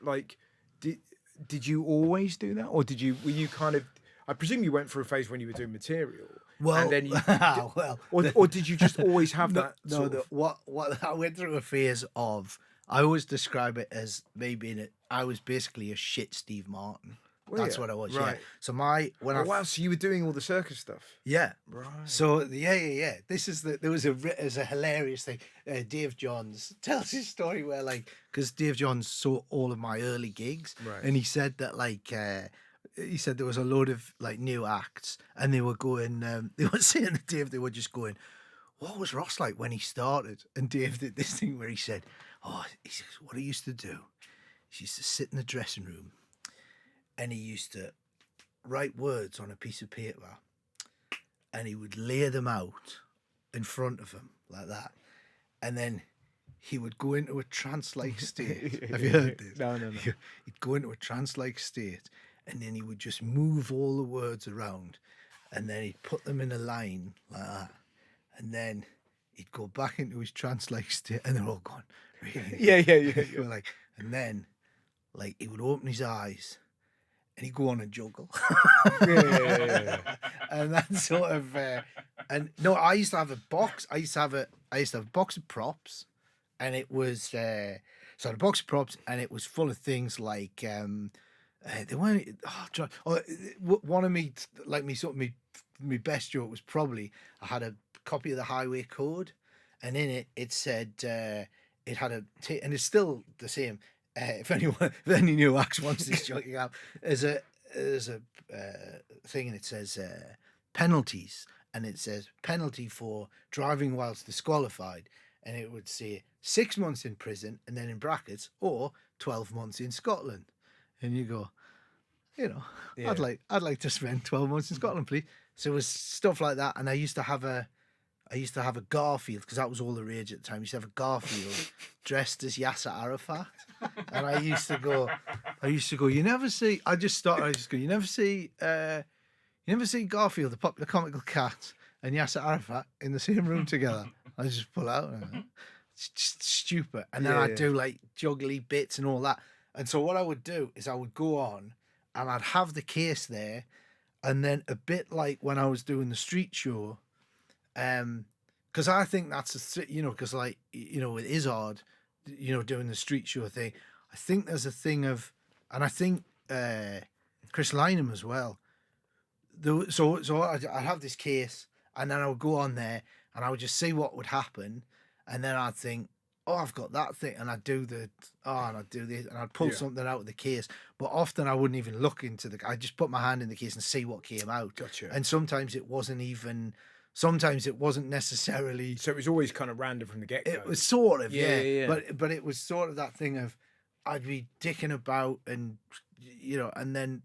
did you always do that, or were you kind of? I presume you went through a phase when you were doing material. Well, and then you, or did you just always have that? What I went through a phase of. I always describe it as I was basically a shit Steve Martin. That's what I was. Right. Yeah. So wow. So you were doing all the circus stuff. Yeah. Right. So this is there was a hilarious thing. Dave Johns tells his story where because Dave Johns saw all of my early gigs, right, and he said that he said there was a load of like new acts, and they were going. They were saying to Dave, they were just going, "What was Ross like when he started?" And Dave did this thing where he said, he says, what he used to do, he used to sit in the dressing room, and he used to write words on a piece of paper, and he would lay them out in front of him like that, and then he would go into a trance-like state. Have you heard this? No. He'd go into a trance-like state, and then he would just move all the words around, and then he'd put them in a line like that, and then he'd go back into his trance-like state, and they're all gone. Really? Yeah. Like, and then, like, he would open his eyes, and he'd go on and juggle. Yeah. And that sort of, and no, I used to have a box. I used to have a box of props, and it was so the box of props, and it was full of things like they weren't. One of me, like me, sort of me best joke was probably I had a copy of the Highway Code, and in it said it had and it's still the same. If any new acts wants this joking up, there's a thing, and it says penalties, and it says penalty for driving whilst disqualified, and it would say 6 months in prison, and then in brackets, or 12 months in Scotland, and you go, yeah. I'd like to spend 12 months in Scotland, please. So it was stuff like that, and I used to have a Garfield, because that was all the rage at the time. I used to have a Garfield dressed as Yasser Arafat, and I used to go, you never see Garfield, the popular comical cat, and Yasser Arafat in the same room together. I just pull out, it's just stupid. And then I'd do like juggly bits and all that. And so what I would do is I would go on, and I'd have the case there, and then a bit like when I was doing the street show, because I think that's because with Izzard, doing the street show thing, I think there's a thing of, and I think Chris Lynham as well. So I'd have this case, and then I would go on there, and I would just see what would happen, and then I'd think, I've got that thing, and I'd do and I'd do this, and I'd pull something out of the case. But often I wouldn't even look into I'd just put my hand in the case and see what came out. Gotcha. And sometimes it wasn't necessarily. So it was always kind of random from the get-go. It was sort of, yeah. But it was sort of that thing of I'd be dicking about, and and then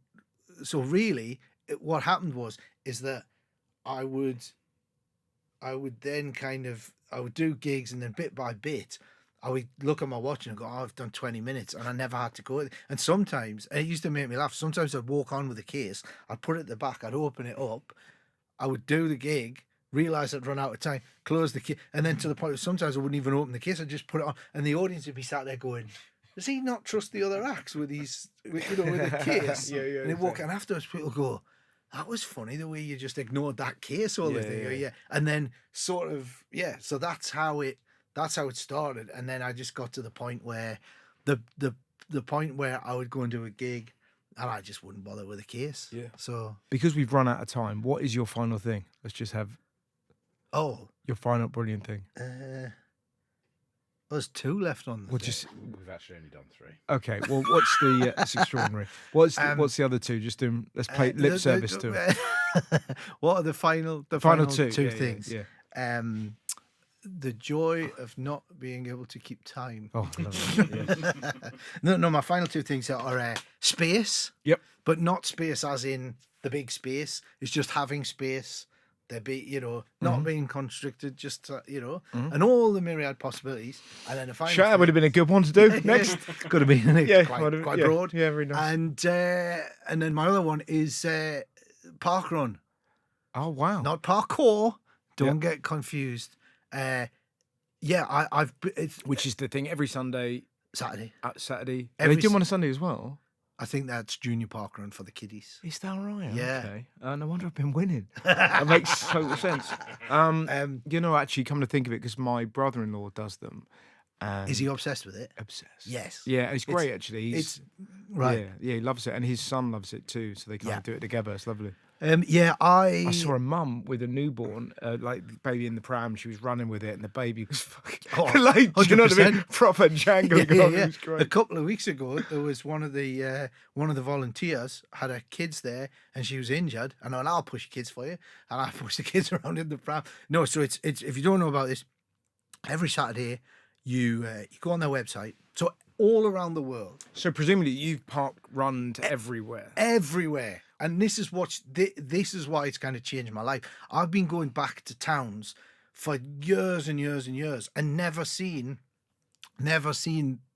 so really what happened is that I would then I would do gigs, and then bit by bit I would look at my watch and go, I've done 20 minutes, and I never had to go. And sometimes, and it used to make me laugh, sometimes I'd walk on with the case, I'd put it at the back, I'd open it up, I would do the gig, realise I'd run out of time, close the case, and then to the point where sometimes I wouldn't even open the case, I'd just put it on, and the audience would be sat there going, does he not trust the other acts with the case? Yeah, and they walk, and afterwards people go, that was funny the way you just ignored that case all the thing. Yeah. And then sort of, so that's how it started. And then I just got to the point where the point where I would go and do a gig, and I just wouldn't bother with a case. Yeah. So because we've run out of time, what is your final thing? Let's just have your final brilliant thing. There's 2 left on the We've actually only done 3. Okay, well, what's the? It's extraordinary. What's the other 2? Just do. Let's play lip service to them. What are the final two things? Yeah. The joy of not being able to keep time. Oh, I love it. Yes. No. My final 2 things are space. Yep. But not space as in the big space. It's just having space. There be, not being constricted, just, and all the myriad possibilities. And then the final That would have been a good one to do next. Could have been quite broad. Yeah, very nice. And then my other one is park run. Oh, wow. Not parkour. Don't get confused. Which is the thing every Saturday. Saturday. They do them on a Sunday as well. I think that's junior park run for the kiddies. Is that right? Yeah. Okay. No wonder I've been winning. That makes total sense. Actually, come to think of it, because my brother-in-law does them. Is he obsessed with it? Obsessed. Yes. Yeah, it's great, actually. It's right. Yeah, he loves it, and his son loves it too. So they kind of do it together. It's lovely. Yeah, I saw a mum with a newborn, like the baby in the pram. She was running with it, and the baby was fucking like, do you know what I mean? 100%. Proper jangling on. It was A great. couple of weeks ago, there was one of the volunteers had her kids there, and she was injured. And I went, I'll push your kids for you, and I pushed the kids around in the pram. No, so it's if you don't know about this, every Saturday you go on their website. So all around the world, So presumably you've park run everywhere. everywhere. And this is why it's kind of changed my life. I've been going back to towns for years and years and years, and never seen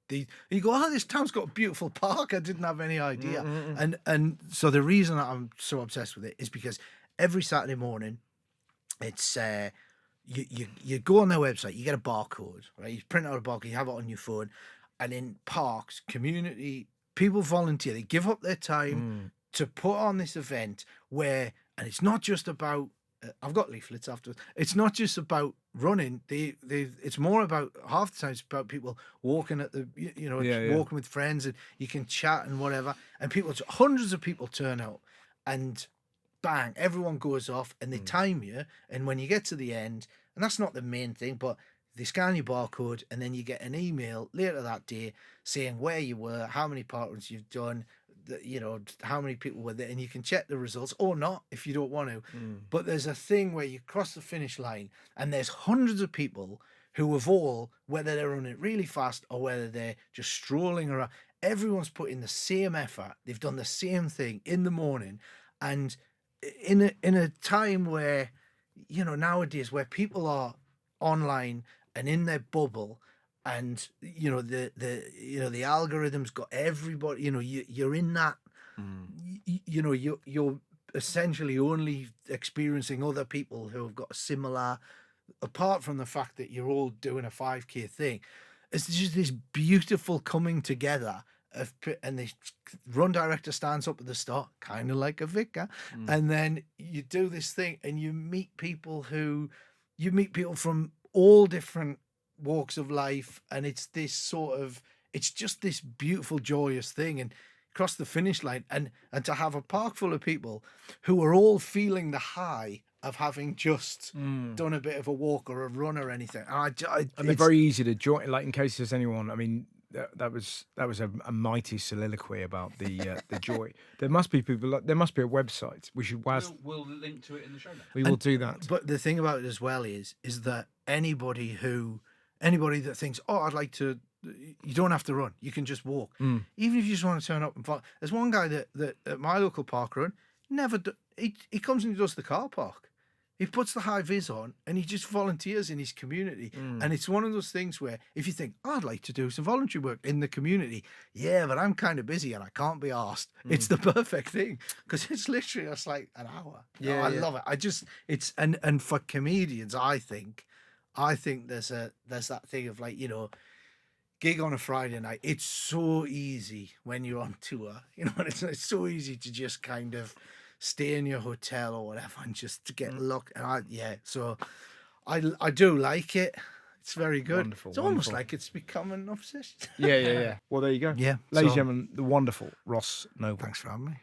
the. You go, oh, this town's got a beautiful park. I didn't have any idea. And so the reason I'm so obsessed with it is because every Saturday morning, it's you go on their website, you get a barcode, right? You print out a barcode, you have it on your phone, and in parks, community people volunteer. They give up their time to put on this event where, and it's not just about. I've got leaflets afterwards. It's not just about running. It's more about, half the time it's about people walking at the, walking with friends, and you can chat and whatever. And hundreds of people turn out, and bang, everyone goes off, and they time you. And when you get to the end, and that's not the main thing, but they scan your barcode, and then you get an email later that day saying where you were, how many parkruns you've done, how many people were there, and you can check the results or not if you don't want to. But there's a thing where you cross the finish line, and there's hundreds of people who have all, whether they're running really fast or whether they're just strolling around, everyone's put in the same effort. They've done the same thing in the morning, and in a time where, nowadays where people are online and in their bubble, and the algorithm's got everybody. You're in that. You're essentially only experiencing other people who have got a similar. Apart from the fact that you're all doing a 5K thing, it's just this beautiful coming together and the run director stands up at the start, kind of like a vicar, and then you do this thing, and you meet people from all different walks of life, and it's just this beautiful, joyous thing, and cross the finish line, and to have a park full of people who are all feeling the high of having just done a bit of a walk or a run or anything. And they're very easy to join. Like, in case there's anyone, I mean, that was a mighty soliloquy about the joy. There must be people. There must be a website. We'll link to it in the show notes. We will do that. But the thing about it as well is that anybody that thinks, oh, I'd like to, you don't have to run. You can just walk. Even if you just want to turn up and follow. There's one guy that at my local park run he comes and he does the car park. He puts the high vis on and he just volunteers in his community. And it's one of those things where if you think, I'd like to do some voluntary work in the community, yeah, but I'm kind of busy and I can't be asked. It's the perfect thing, because it's literally just like an hour. Yeah, I love it. And for comedians, I think there's that thing of like, gig on a Friday night. It's so easy when you're on tour, it's so easy to just kind of stay in your hotel or whatever and just to get luck. And so I do like it. It's very good. Wonderful, it's almost like it's become an obsession. Yeah. Well, there you go. Yeah. Ladies and gentlemen, the wonderful Ross Noble. Thanks for having me.